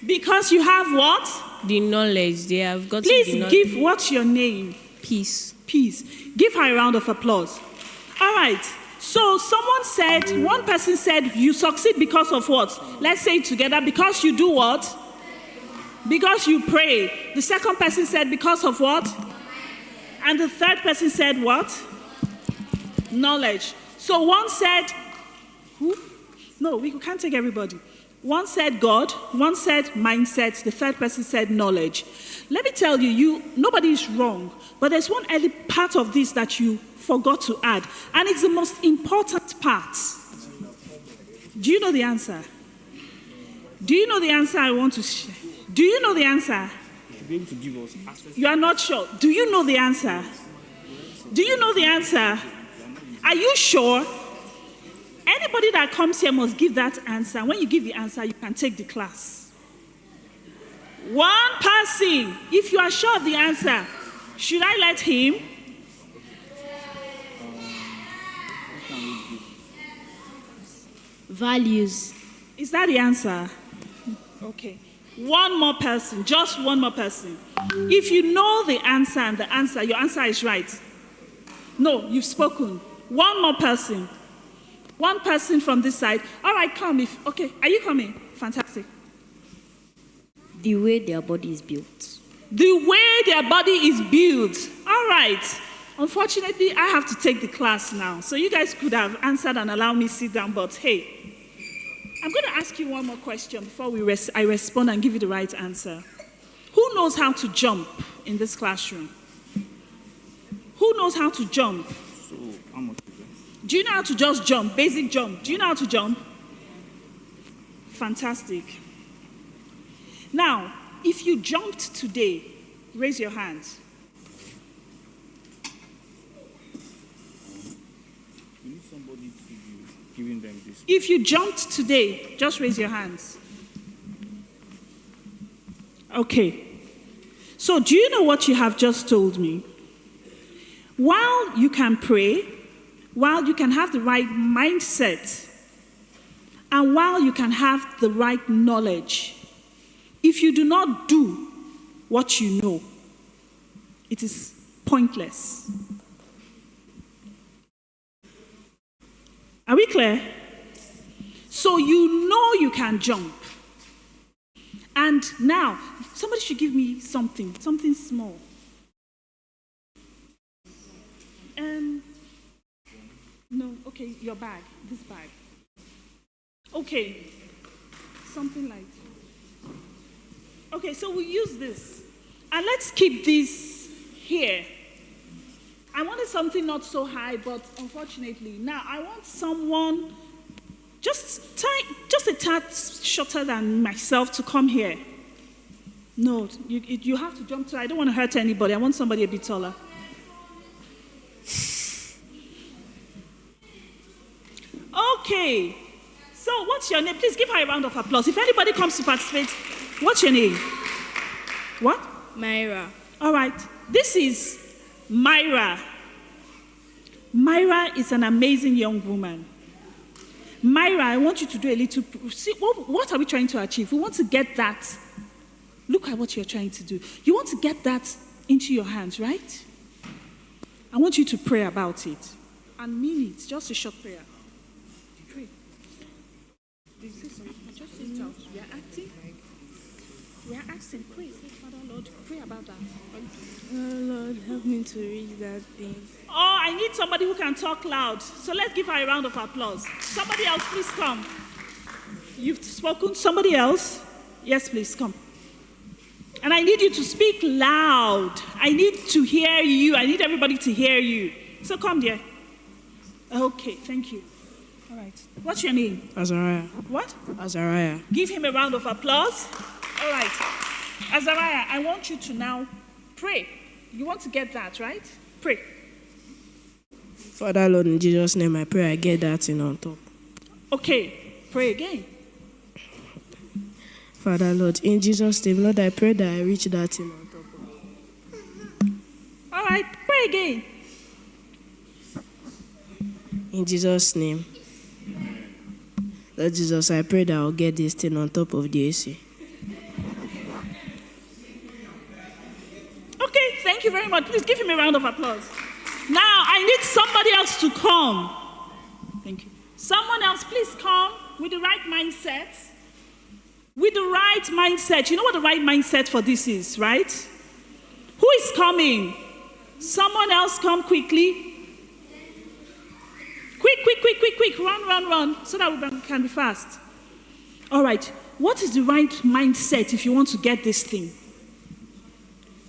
Because you have what? The knowledge. They have got Please the knowledge. give, what's your name? Peace. Peace. Give her a round of applause. All right. So someone said, one person said, you succeed because of what? Let's say it together. Because you do what? Because you pray. The second person said, because of what? And the third person said what? Knowledge. So one said, who? No, we can't take everybody. One said God, one said mindset, the third person said knowledge. Let me tell you, nobody is wrong, but there's one early part of this that you forgot to add, and it's the most important part. Do you know the answer? Do you know the answer I want to share? Do you know the answer? Be able to give us access. You are not sure. Do you know the answer? Do you know the answer? Are you sure? Anybody that comes here must give that answer. When you give the answer, you can take the class. One person, if you are sure of the answer, should I let him? Values. Is that the answer? Okay. One more person, just one more person. If you know the answer and the answer, your answer is right. No, you've spoken. One more person. One person from this side. All right, come. Okay, are you coming? Fantastic. The way their body is built. The way their body is built. All right. Unfortunately, I have to take the class now. So you guys could have answered and allowed me to sit down, but hey, I'm going to ask you one more question before I respond and give you the right answer. Who knows how to jump in this classroom? Who knows how to jump? So, how much is it? Do you know how to just jump? Basic jump. Do you know how to jump? Fantastic. Now, if you jumped today, raise your hands. You need somebody to be giving them this. If you jumped today, just raise your hands. Okay. So, do you know what you have just told me? While you can pray, while you can have the right mindset, and while you can have the right knowledge, if you do not do what you know, it is pointless. Are we clear? So you know you can jump. And now, somebody should give me something small. No, okay, your bag, this bag. Okay, something like. Okay, so we'll use this. And let's keep this here. I wanted something not so high, but unfortunately, now I want someone just a tad shorter than myself to come here. No, you have to jump to. I don't want to hurt anybody. I want somebody a bit taller. Okay. So what's your name? Please give her a round of applause. If anybody comes to participate, what's your name? What? Myra. All right. This is Myra. Myra is an amazing young woman. Myra, I want you to do a little. See, what are we trying to achieve? We want to get that. Look at what you're trying to do. You want to get that into your hands, right? I want you to pray about it. And mean it. Just a short prayer. Pray. Just say it out. We are acting. We are asking. Pray. Say, Father, Lord, pray about that. Lord, help me to reach that thing. Oh, I need somebody who can talk loud. So let's give her a round of applause. Somebody else, please come. You've spoken. Somebody else? Yes, please, come. And I need you to speak loud. I need to hear you. I need everybody to hear you. So come, dear. Okay, thank you. All right. What's your name? Azariah. What? Azariah. Give him a round of applause. All right. Azariah, I want you to now pray. You want to get that, right? Pray. Father, Lord, in Jesus' name, I pray I get that thing on top. Okay. Pray again. Father, Lord, in Jesus' name, Lord, I pray that I reach that thing on top. All right. Pray again. In Jesus' name. Lord Jesus, I pray that I'll get this thing on top of the AC. Okay, thank you very much. Please give him a round of applause. Now, I need somebody else to come. Thank you. Someone else, please come with the right mindset. With the right mindset. You know what the right mindset for this is, right? Who is coming? Someone else come quickly. Quick. Run, so that we can be fast. All right. What is the right mindset if you want to get this thing?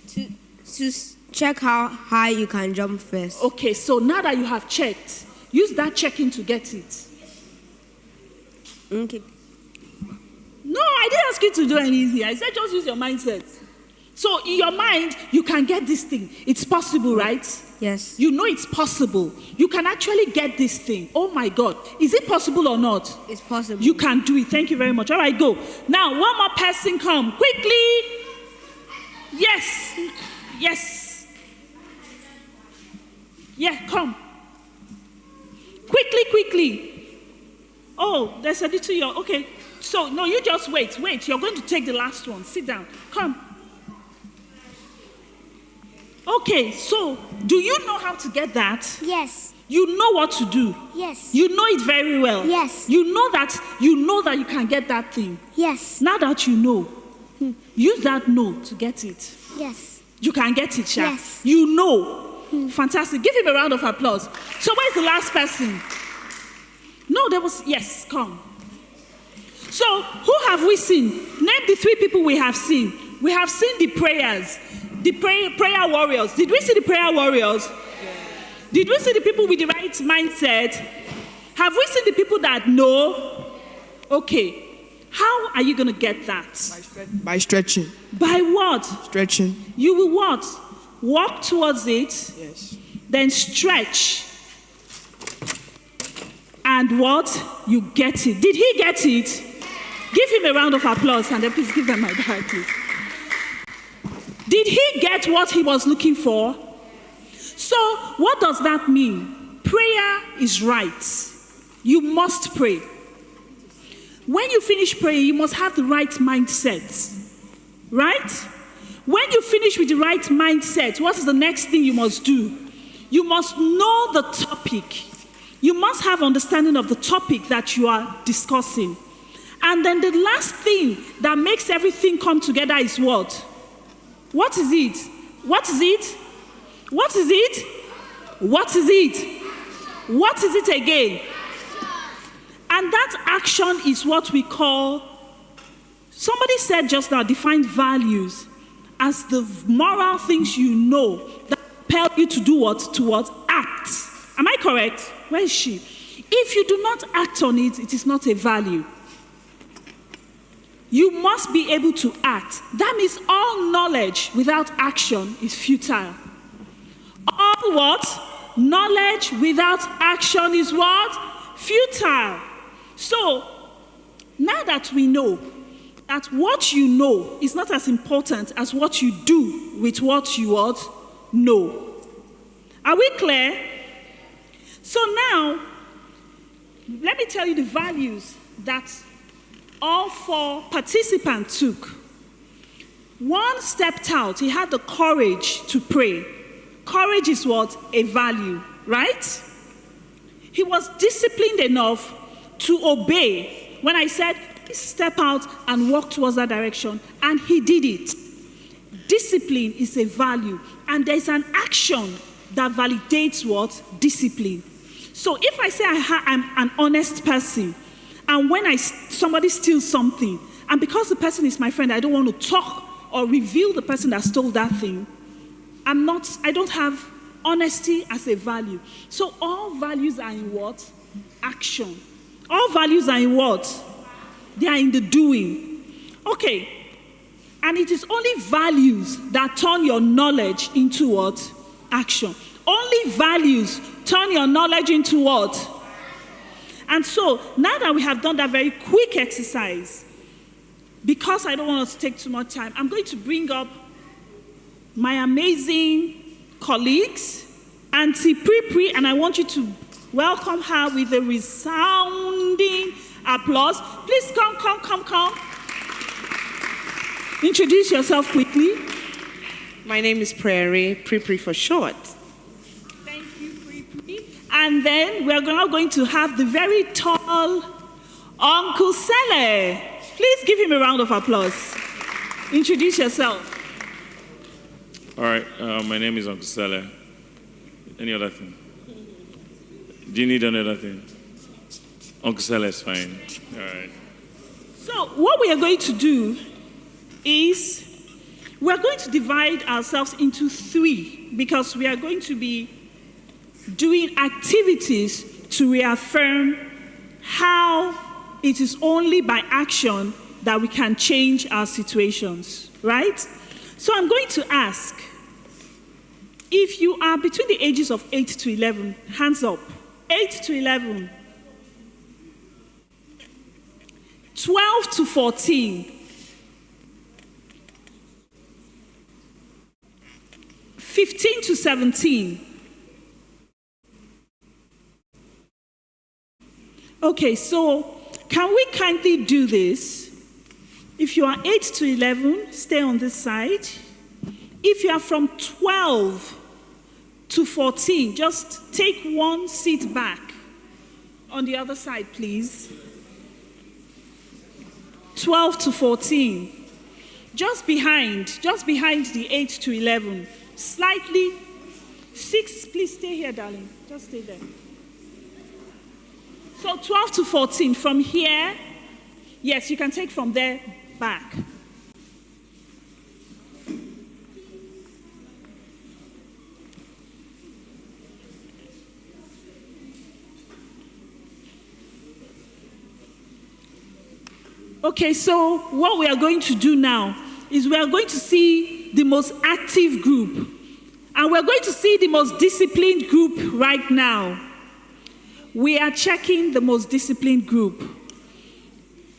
To check how high you can jump first. Okay, so now that you have checked, use that checking to get it. Okay. No, I didn't ask you to do anything. I said just use your mindset. So in your mind, you can get this thing. It's possible, right? Yes. You know it's possible. You can actually get this thing. Oh my God. Is it possible or not? It's possible. You can do it. Thank you very much. All right, go. Now, one more person come. Quickly. Yes. Yes. Yeah, come. Quickly, quickly. Oh, there's a little, okay. So, no, you just wait. You're going to take the last one. Sit down. Come. Okay, so do you know how to get that? Yes. You know what to do? Yes. You know it very well? Yes. You know that you can get that thing? Yes. Now that you know, use that know to get it. Yes. You can get it, Sha. Yes. You know. Fantastic. Give him a round of applause. So where's the last person? No, there was, yes, come. So who have we seen? Name the 3 people we have seen. We have seen the prayers. The prayer warriors. Did we see the prayer warriors? Did we see the people with the right mindset? Have we seen the people that know? Okay. How are you going to get that? By stretching. By what? Stretching. You will what? Walk towards it. Yes. Then stretch. And what? You get it. Did he get it? Give him a round of applause and then please give them my dad, please. Did he get what he was looking for? So, what does that mean? Prayer is right. You must pray. When you finish praying, you must have the right mindset. Right? When you finish with the right mindset, what is the next thing you must do? You must know the topic. You must have understanding of the topic that you are discussing. And then the last thing that makes everything come together is what? What is it? What is it? What is it? What is it? What is it again? And that action is what we call, somebody said just now, define values as the moral things you know that compel you to do what? To what? Act. Am I correct? Where is she? If you do not act on it, it is not a value. You must be able to act. That means all knowledge without action is futile. All what? Knowledge without action is what? Futile. So, now that we know that what you know is not as important as what you do with what you what? Know. Are we clear? So now, let me tell you the values that all 4 participants took. One stepped out. He had the courage to pray. Courage is what? A value, right? He was disciplined enough to obey. When I said, step out and walk towards that direction, and he did it. Discipline is a value, and there's an action that validates what? Discipline. So if I say I'm an honest person, and when somebody steals something, and because the person is my friend, I don't want to talk or reveal the person that stole that thing, I don't have honesty as a value. So all values are in what? Action. All values are in what? They are in the doing. Okay. And it is only values that turn your knowledge into what? Action. Only values turn your knowledge into what? And so, now that we have done that very quick exercise, because I don't want us to take too much time, I'm going to bring up my amazing colleagues, Auntie Pri, and I want you to welcome her with a resounding applause. Please come. Introduce yourself quickly. My name is Prairie, Pri for short. Thank you, Pri. And then we're now going to have the very tall Uncle Sele. Please give him a round of applause. Introduce yourself. All right, my name is Uncle Sele. Any other thing? Do you need another thing? Uncle Sele is fine. All right. So what we are going to do is we're going to divide ourselves into 3 because we are going to be doing activities to reaffirm how it is only by action that we can change our situations, right? So I'm going to ask, if you are between the ages of 8 to 11, hands up. 8 to 11. 12 to 14. 15 to 17. Okay, so can we kindly do this? If you are 8 to 11, stay on this side. If you are from 12 to 14, just take one seat back on the other side, please. 12 to 14. Just behind the 8 to 11. Slightly, 6, please stay here, darling. Just stay there. So 12 to 14, from here, yes, you can take from there back. Okay, so what we are going to do now is we are going to see the most active group. And we're going to see the most disciplined group right now. We are checking the most disciplined group.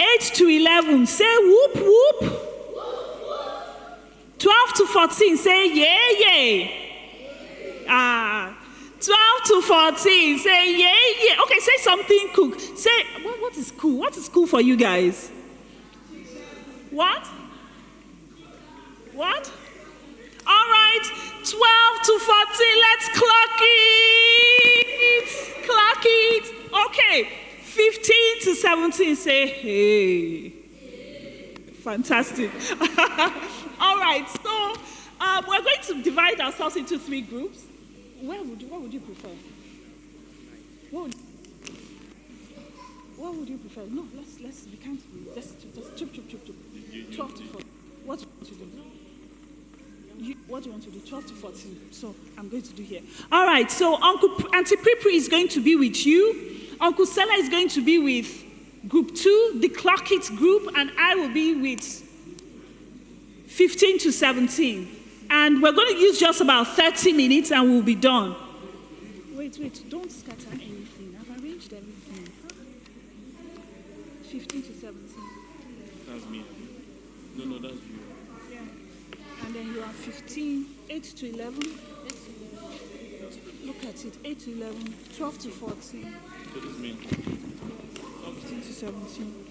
8 to 11, say whoop, whoop. 12 to 14, say yay, yay. 12 to 14, say yay, yay. Okay, say something cool. Say, what is cool? What is cool for you guys? What? What? All right, 12 to 14, let's clock it. Clock it. Okay, 15 to 17, say hey. Fantastic. All right, so we're going to divide ourselves into 3 groups. What would you prefer? What would you prefer? No, we can't. Just chop. 12 to 14. What do you want to do? What do you want to do? 12 to 14. So I'm going to do here. All right, so Auntie Pripri is going to be with you. Uncle Sela is going to be with group 2, the Clock It group, and I will be with 15 to 17. And we're going to use just about 30 minutes and we'll be done. Wait, don't scatter anything. I've arranged everything. 15 to 17. That's me. No, that's you. Yeah. And then you are 15, 8 to 11. Look at it, 8 to 11, 12 to 14. So this means 15 to 17.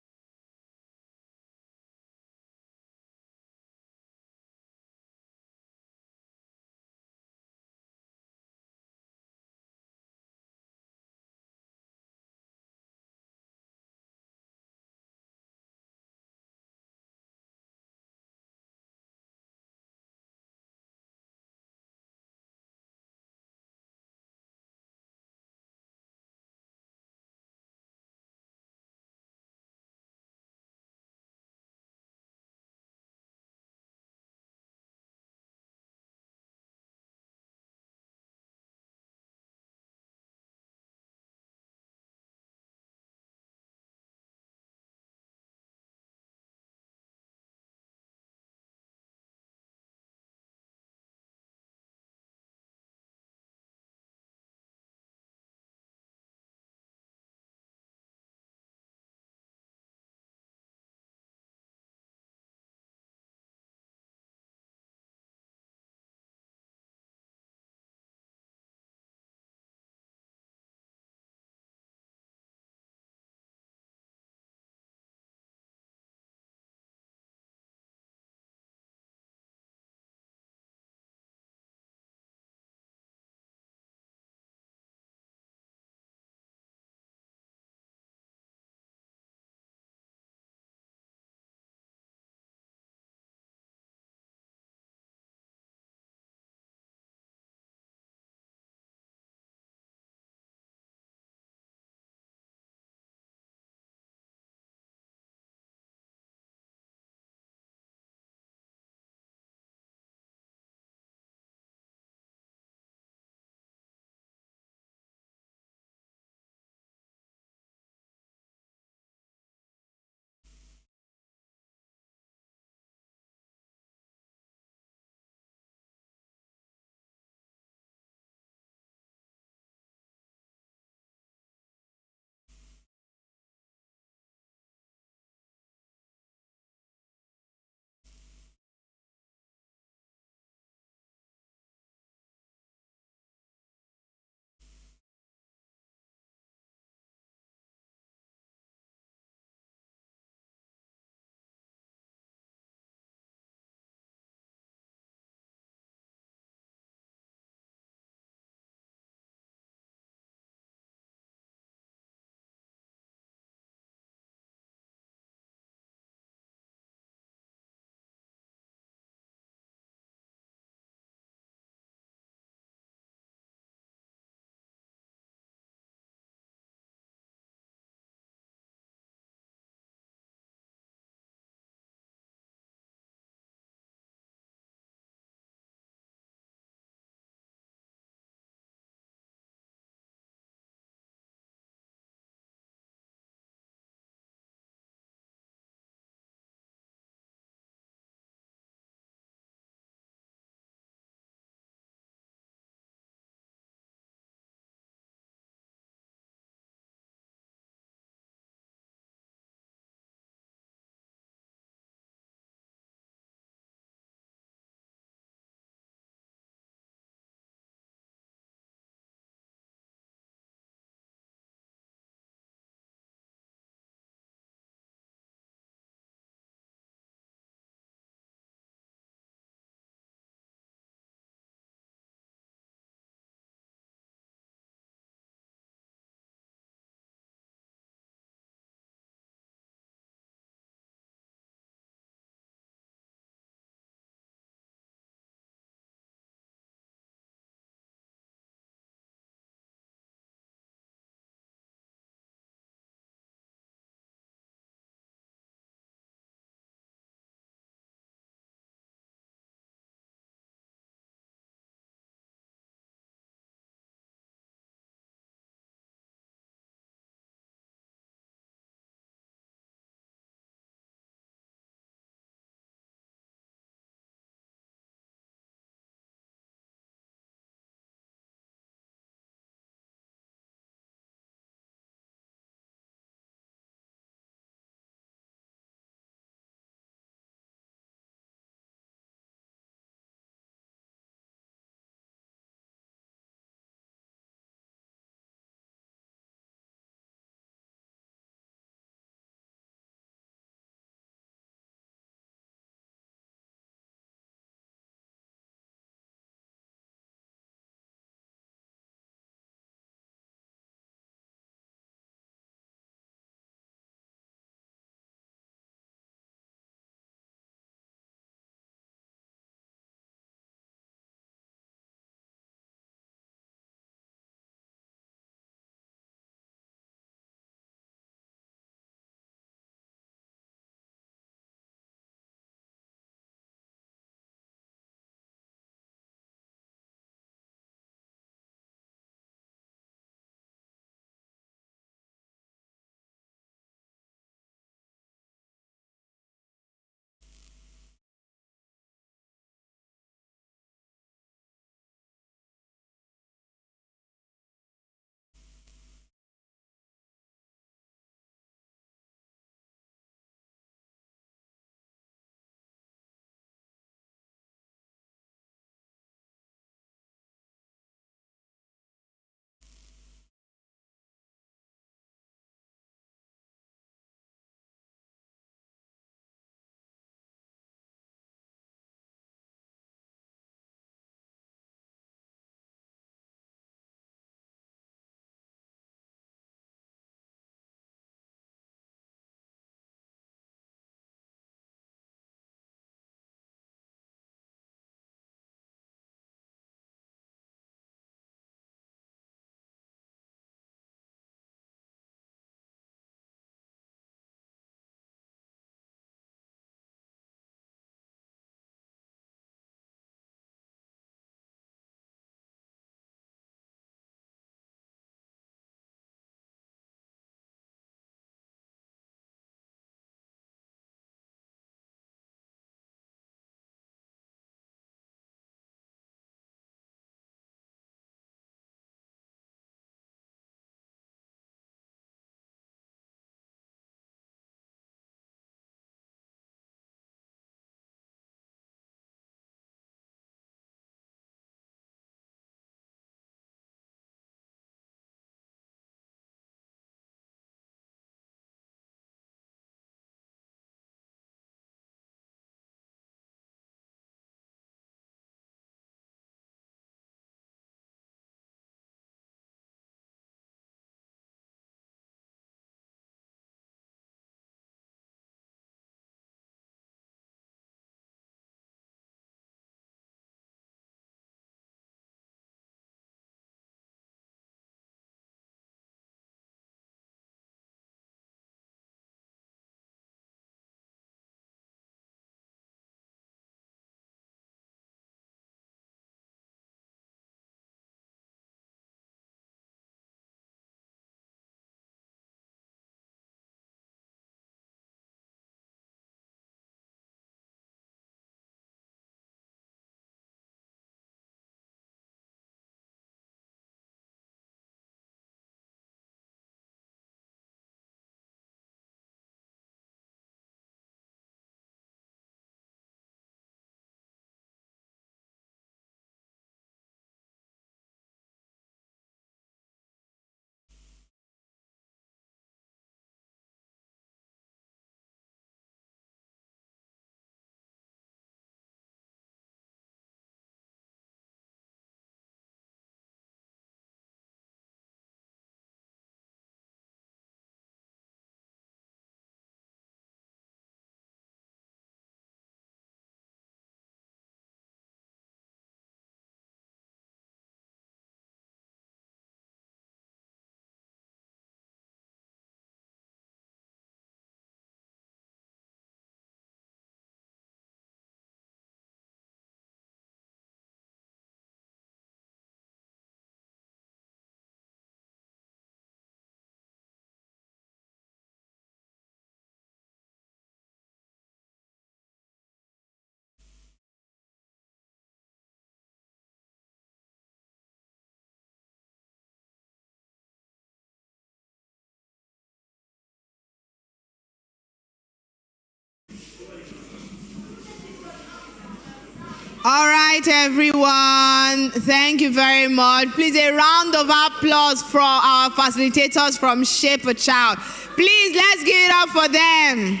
All right, everyone. Thank you very much. Please, a round of applause for our facilitators from Shape a Child. Please, let's give it up for them.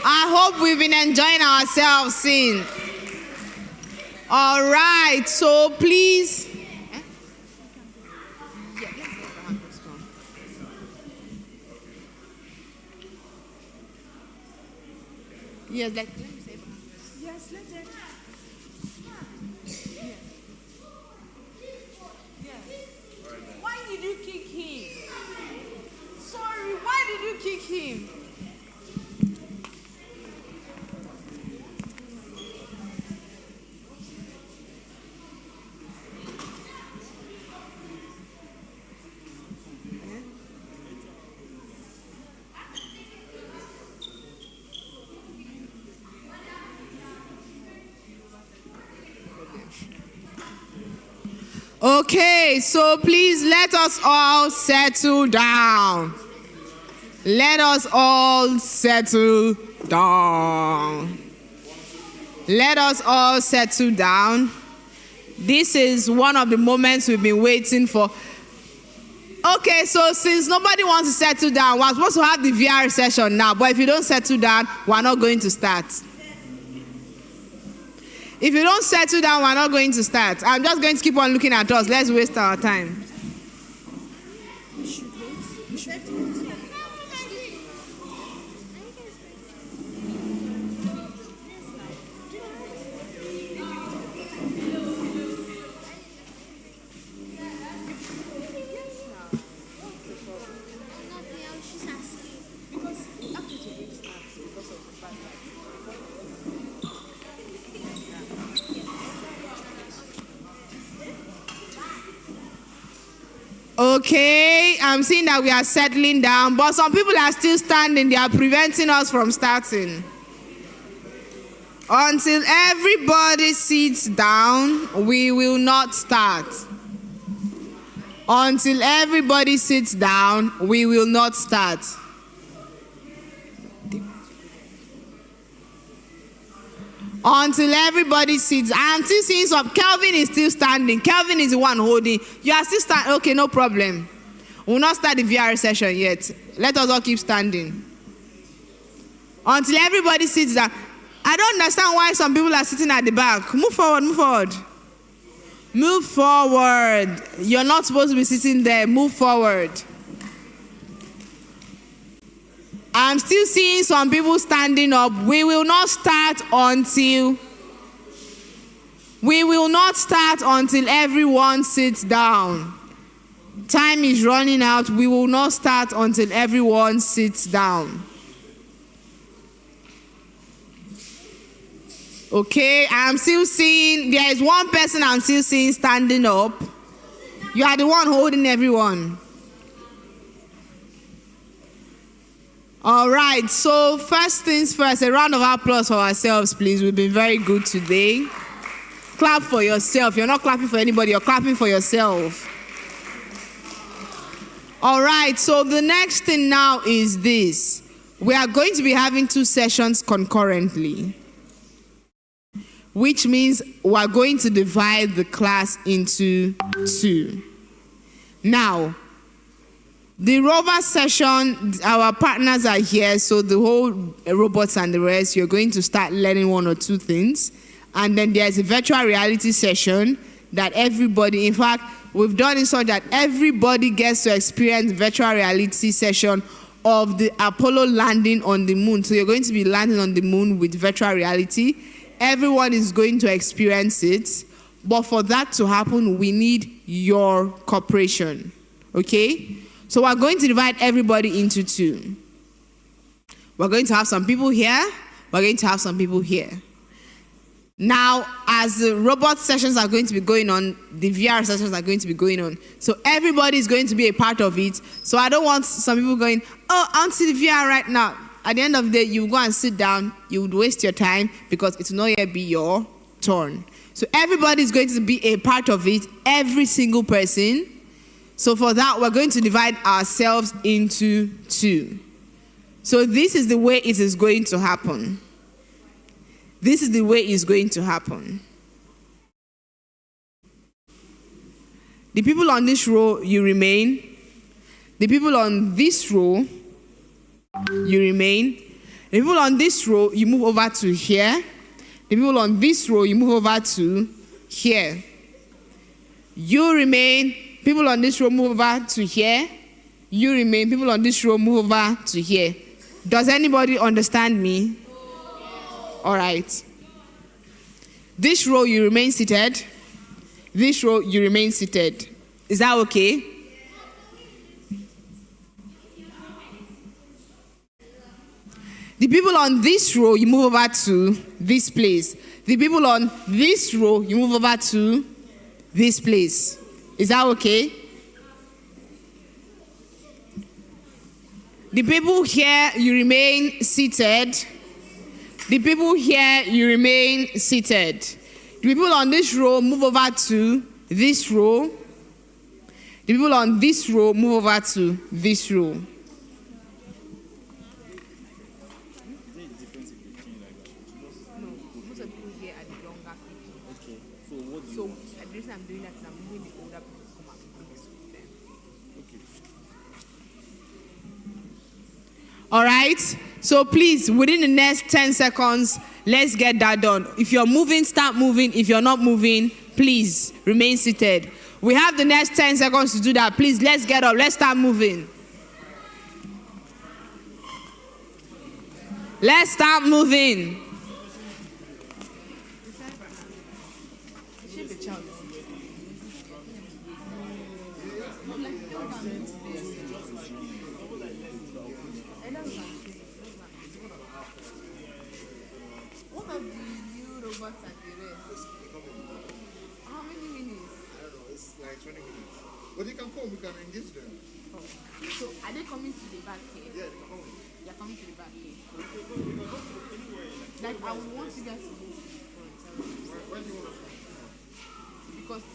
I hope we've been enjoying ourselves since. All right, so please. Yes, let me say. Yes, let them. Why did you kick him? Sorry, why did you kick him? Okay, so please let us all settle down. Let us all settle down. Let us all settle down. This is one of the moments we've been waiting for. Okay, so since nobody wants to settle down, we're supposed to have the VR session now, but if you don't settle down, we're not going to start. If you don't settle down, we're not going to start. I'm just going to keep on looking at us. Let's waste our time. Okay, I'm seeing that we are settling down, but some people are still standing. They are preventing us from starting. Until everybody sits down, we will not start. Until everybody sits down, we will not start. Until everybody sits. I'm still seeing some. Kelvin is still standing. Kelvin is the one holding. You are still standing. Okay, no problem. We'll not start the VR session yet. Let us all keep standing. Until everybody sits down. I don't understand why some people are sitting at the back. Move forward, move forward. Move forward. You're not supposed to be sitting there. Move forward. I'm still seeing some people standing up. We will not start until everyone sits down. Time is running out. We will not start until everyone sits down. Okay, I'm still seeing, there is one person I'm still seeing standing up. You are the one holding everyone. All right, so first things first, a round of applause for ourselves, please. We've been very good today. Clap for yourself. You're not clapping for anybody, you're clapping for yourself. All right, so the next thing now is this. We are going to be having 2 sessions concurrently, which means we are going to divide the class into 2. Now, the robot session, our partners are here, so the whole robots and the rest, you're going to start learning 1 or 2 things. And then there's a virtual reality session that everybody, in fact, we've done it so that everybody gets to experience virtual reality session of the Apollo landing on the moon. So you're going to be landing on the moon with virtual reality. Everyone is going to experience it. But for that to happen, we need your cooperation. Okay? So we're going to divide everybody into 2. We're going to have some people here. We're going to have some people here. Now, as the robot sessions are going to be going on, the VR sessions are going to be going on. So everybody is going to be a part of it. So I don't want some people going, oh, I want to see the VR right now. At the end of the day, you go and sit down. You would waste your time because it will not yet be your turn. So everybody is going to be a part of it, every single person. So for that, we're going to divide ourselves into 2. So this is the way it is going to happen. This is the way it's going to happen. The people on this row, you remain. The people on this row, you remain. The people on this row, you move over to here. The people on this row, you move over to here. You remain. People on this row move over to here. You remain. People on this row move over to here. Does anybody understand me? All right. This row, you remain seated. This row, you remain seated. Is that okay? The people on this row, you move over to this place. The people on this row, you move over to this place. Is that okay? The people here, you remain seated. The people here, you remain seated. The people on this row, move over to this row. The people on this row, move over to this row. All right, so please, within the next 10 seconds, let's get that done. If you're moving, start moving. If you're not moving, please remain seated. We have the next 10 seconds to do that. Please, let's get up. Let's start moving. Let's start moving. But they can come, we can engage them. Oh. So are they coming to the back here? Yeah, they're coming. They're coming to the back here. Like I would want you guys to move to the front. Why do you want us to move? Because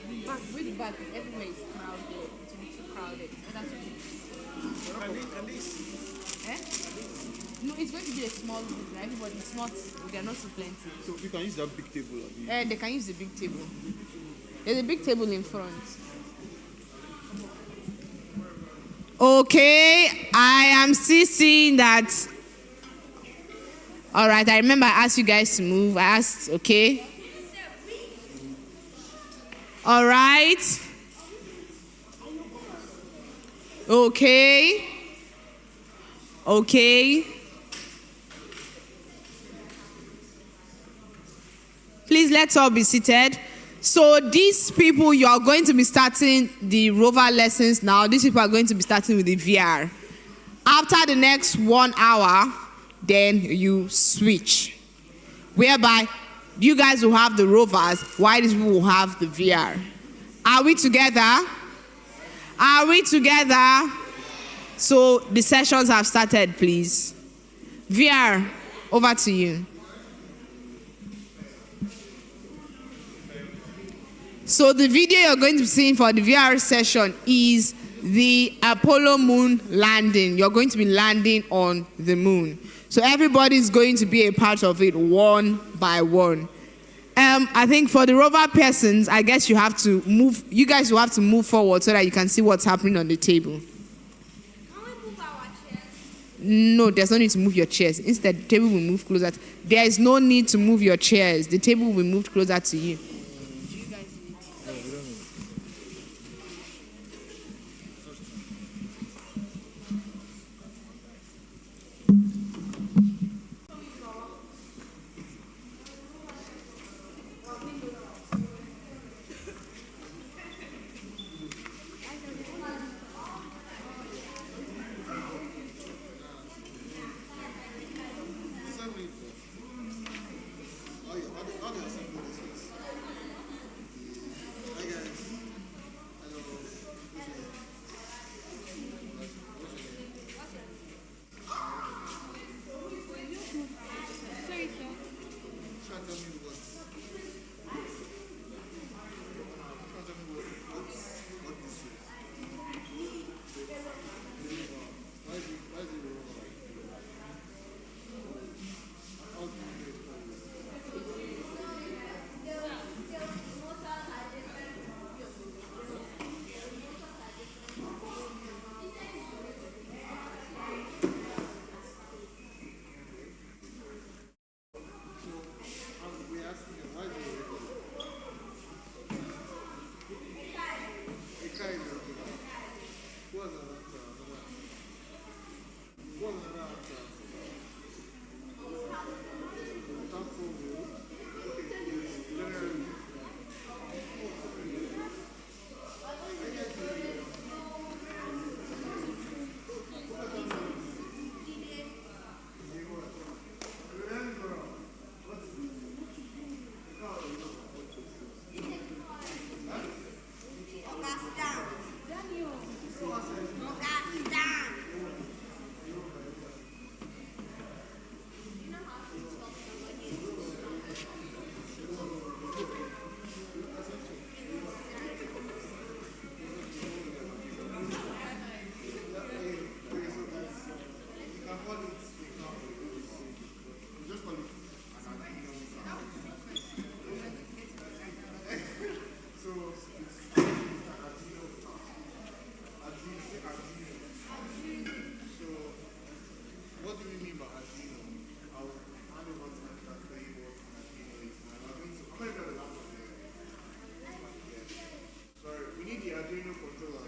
the back, where the back is, everywhere is crowded. It will be too crowded. At least. Eh? No, it's going to be a small group. Right? Everybody, it's not. They're not so plenty. So we can use that big table. They can use the big table. There's a big table in front. Okay, I am still seeing that. All right, I remember I asked you guys to move. I asked, okay. All right. Okay. Okay. Please, let's all be seated. So these people, you are going to be starting the rover lessons now. These people are going to be starting with the VR. After the next 1 hour, then you switch. Whereby you guys will have the rovers, while these people will have the VR. Are we together? Are we together? So the sessions have started, please. VR, over to you. So the video you're going to be seeing for the VR session is the Apollo moon landing. You're going to be landing on the moon. So everybody's going to be a part of it one by one. I think for the rover persons, I guess you have to move. You guys will have to move forward so that you can see what's happening on the table. Can we move our chairs? No, there's no need to move your chairs. Instead, the table will move closer. There is no need to move your chairs. The table will be moved closer to you. the Arduino controller?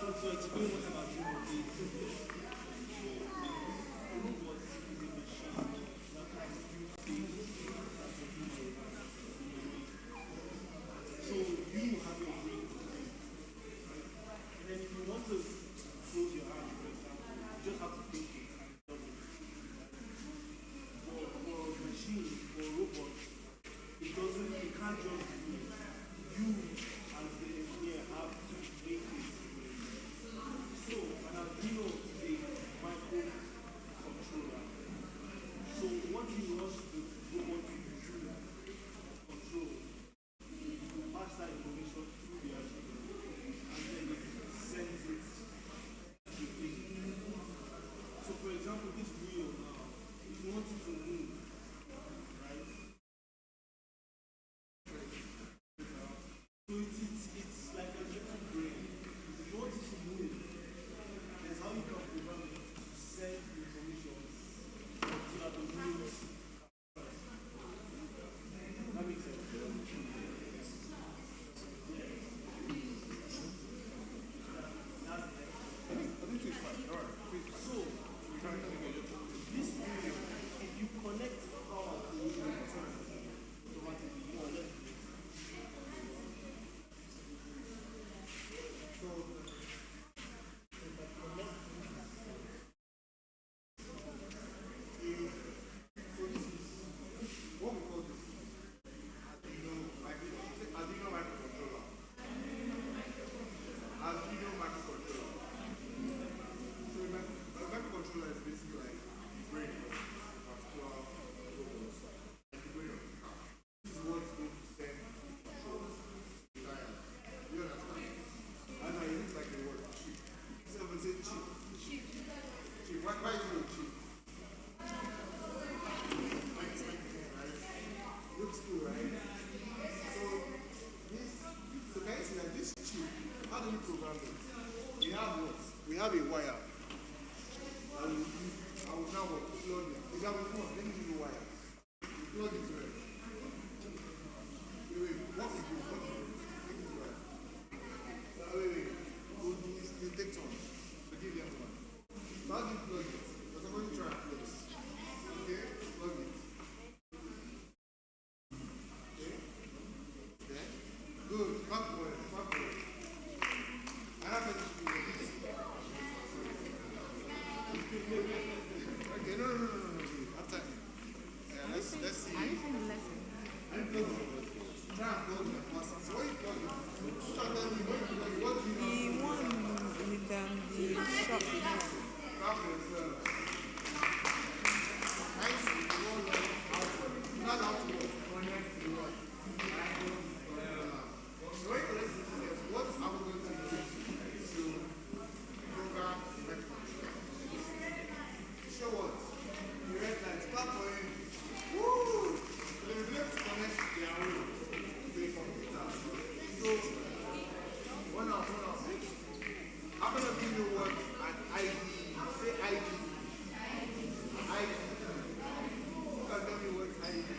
So explain what an Arduino is. So you have your brain today, right? And then if you want to close your eyes, for example, you just have to think it and it does it. For a machine, for a robot, it can't just do it. You, as the engineer, have to make it. So an Arduino is a microcontroller. So what you want the robot to do, control, pass that information through the Arduino, and then it sends it to the thing. So for example, this wheel now, if you want it to move, right? So it's like a little brain. If you want it to move, that's how you can program it to send information so that the wheels. That makes sense. So, this wheel, if you connect power to the wheel, it turns automatically. You know, so, this is what we call this Arduino microcontroller. Arduino microcontroller. So a microcontroller is basically like the brain of particular robots, like the brain of the car. This is what's going to send controls to the tire. You understand? And now it looks like a word, chip. So we say chip. Chip. Why is it a chip? Looks cool, right? So can you see that this chip, how do we program it? We have what? We have a wire. And I will now plug it. If you have a phone, let me give you a wire. You plug it to it. Wait, what is this? What is this? Take this wire. Wait. You take turns. So give them one. So how do you plug it? So somebody try and plug it. Okay? Plug it. Good. Back for it. I have a okay, no. After let's see. Are you seeing the lesson? I didn't plug it. Try and plug it. So what you plug it? Tell me what do you know? The one with the shop. Grab yourself. Nice. Not how to connect to what? So when you connect to this, what are we going to do to program microcontroller? Show what? The red light. Clap for him. Woo! So they will be able to connect their own to a computer. So, one up. I'm going to give you what an ID. Say ID. ID. You can tell me what ID is.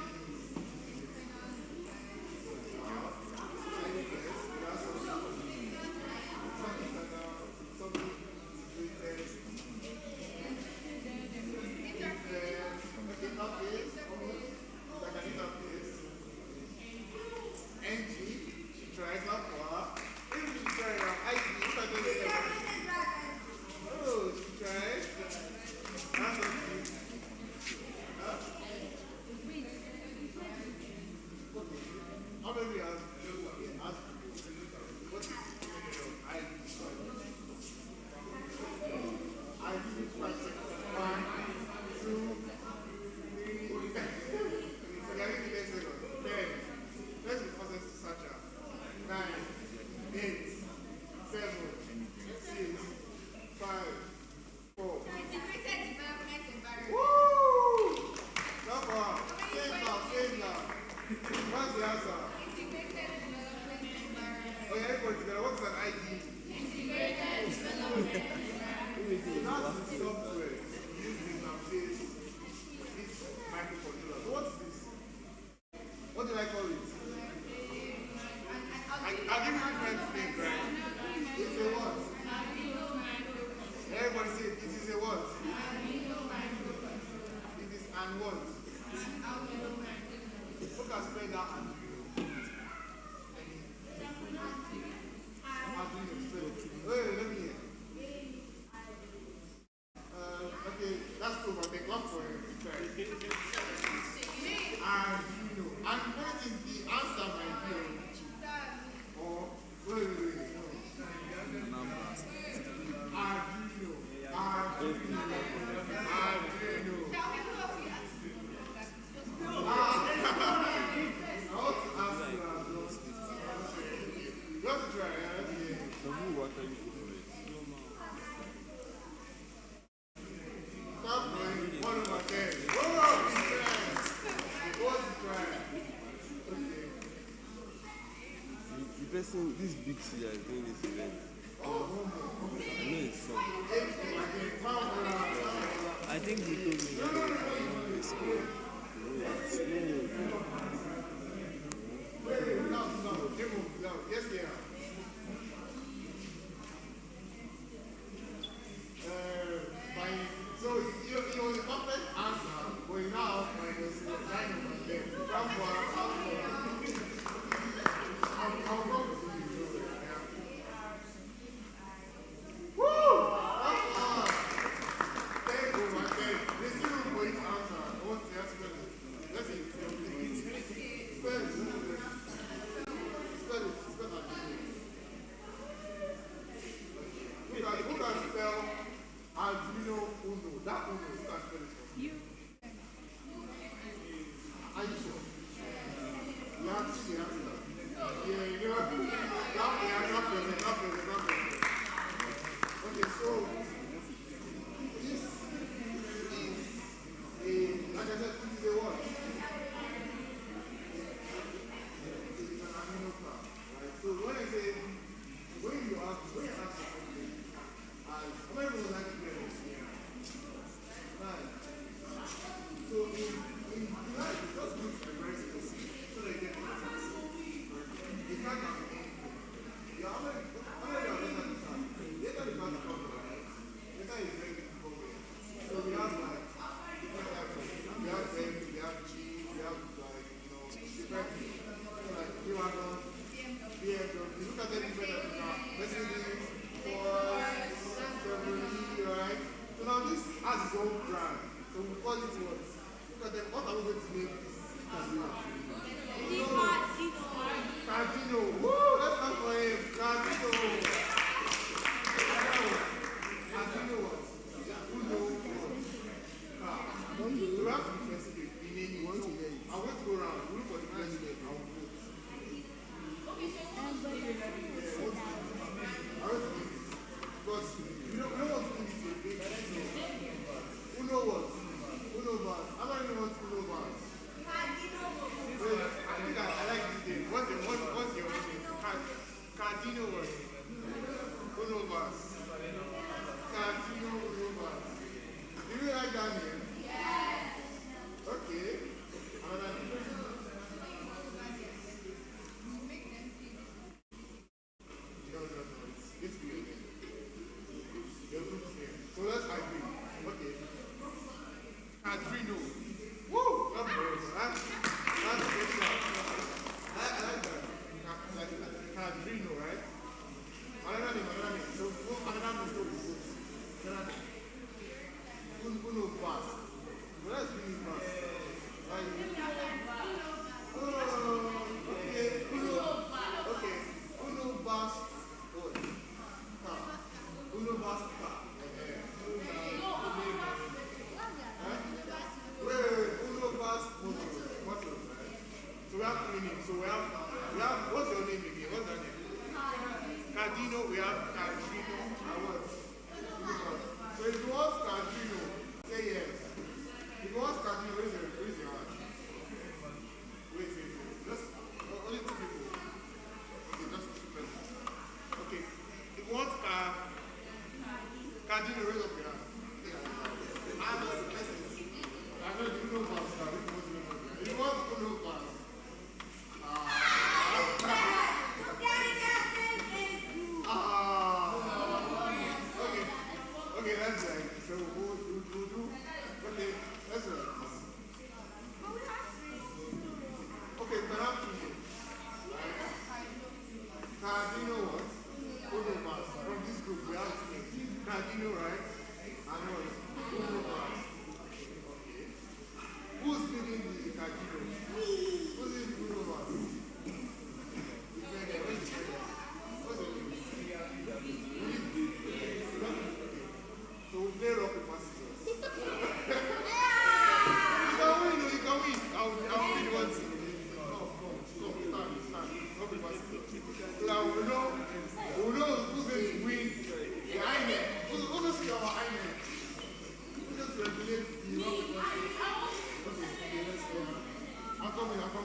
Software used in our face, this microcontroller. So what is this? can spell that Arduino? Arduino, spell it. Wait, let me hear. Okay, that's cool, but they clap for him. Arduino. I'm pointing the answer might be on YouTube. Or, wait. No. Arduino. You have to try, yeah? Stop playing 1 over 10. Whoa, what's the try? Okay. The person, this big C is doing this event. I know it's fun. I think he told me that it's cool. Yes, they are. So it was a perfect answer, but you now minus 9 over 10. I'll come to you. Woo! Thank you, my friend. They still look for each answer. What's the answer? Let's see. Spell it. Who can spell Arduino Uno? That Uno, who can spell it for you? Are you sure? You have to see the answer. Yeah, you know. Not okay, so this is a, like I said, this is a what? It is an amino class, right? So when I say, when you ask something, how many people like to play this? Right. So in life, it just looks very specific, so they get the answers. You can't have anything. You how many are those at the time? Later the class comes, right? Later is very difficult. So we have like different types of, we have M, we have G, we have like, different things. So like P-Wagon, BMW, look at the different Mercedes, Ford, Chevrolet, right? So now this has its own brand. So we call it what? Look at them, what are we going to name this? Cardino. Woo! Let's not for him. Cardino. Cardino what? Uno what? Car. So we have to be specific. We name it. I want to go around. We look for the best name. I will vote. Because we don't want to do this to a big Uno what? Uno bars. How many want Uno bars? I think I like this name. What's your name? Cardino what? Uno bars. Cardino Uno bars. Do you like that name? Yes. Okay. Another name. No. It's good. Your group's name. So let's agree. Okay. Cardino. Woo! That's good. That's good. I like that. Cardino, right? Another name. So another name is Uno Bass. Well, let's bring it back. Okay. Uno Bass. Car. Uno Bass car. Wait. Uno Bass motor, right? So we have 3 names. So we have. What's your name again? What's that name? Cardino. We have Cardino. And what? So if you want Cardino, say yes. If you want Cardino, raise your hand. Wait. Just only 2 people. Okay, just 2 persons. Okay. If you want Cardino, raise up your hand. I know the persons. I know you know about that. If you want Uno Bass. Okay, that's right. So we'll do. Okay, that's right.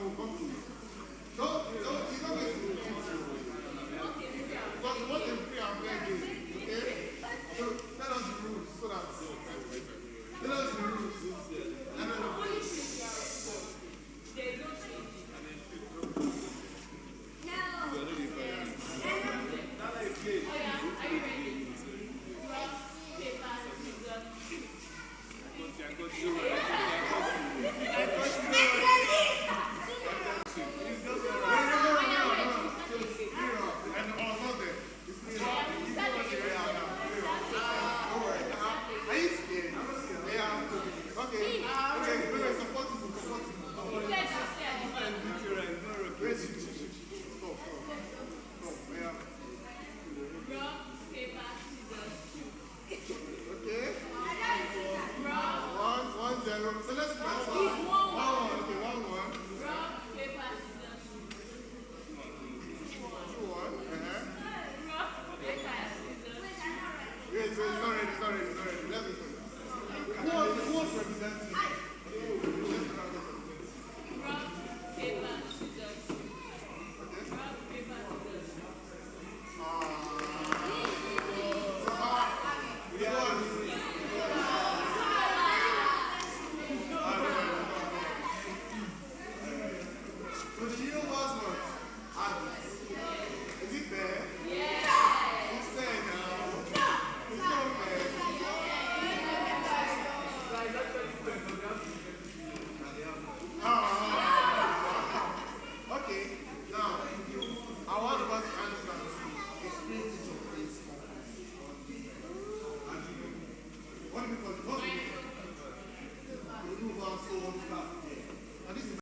we'll come to it. Don't, you don't get to repeat it. Because we want a free and fair game, okay? So tell us the rules so that. Tell us the rules. And then what do we call it?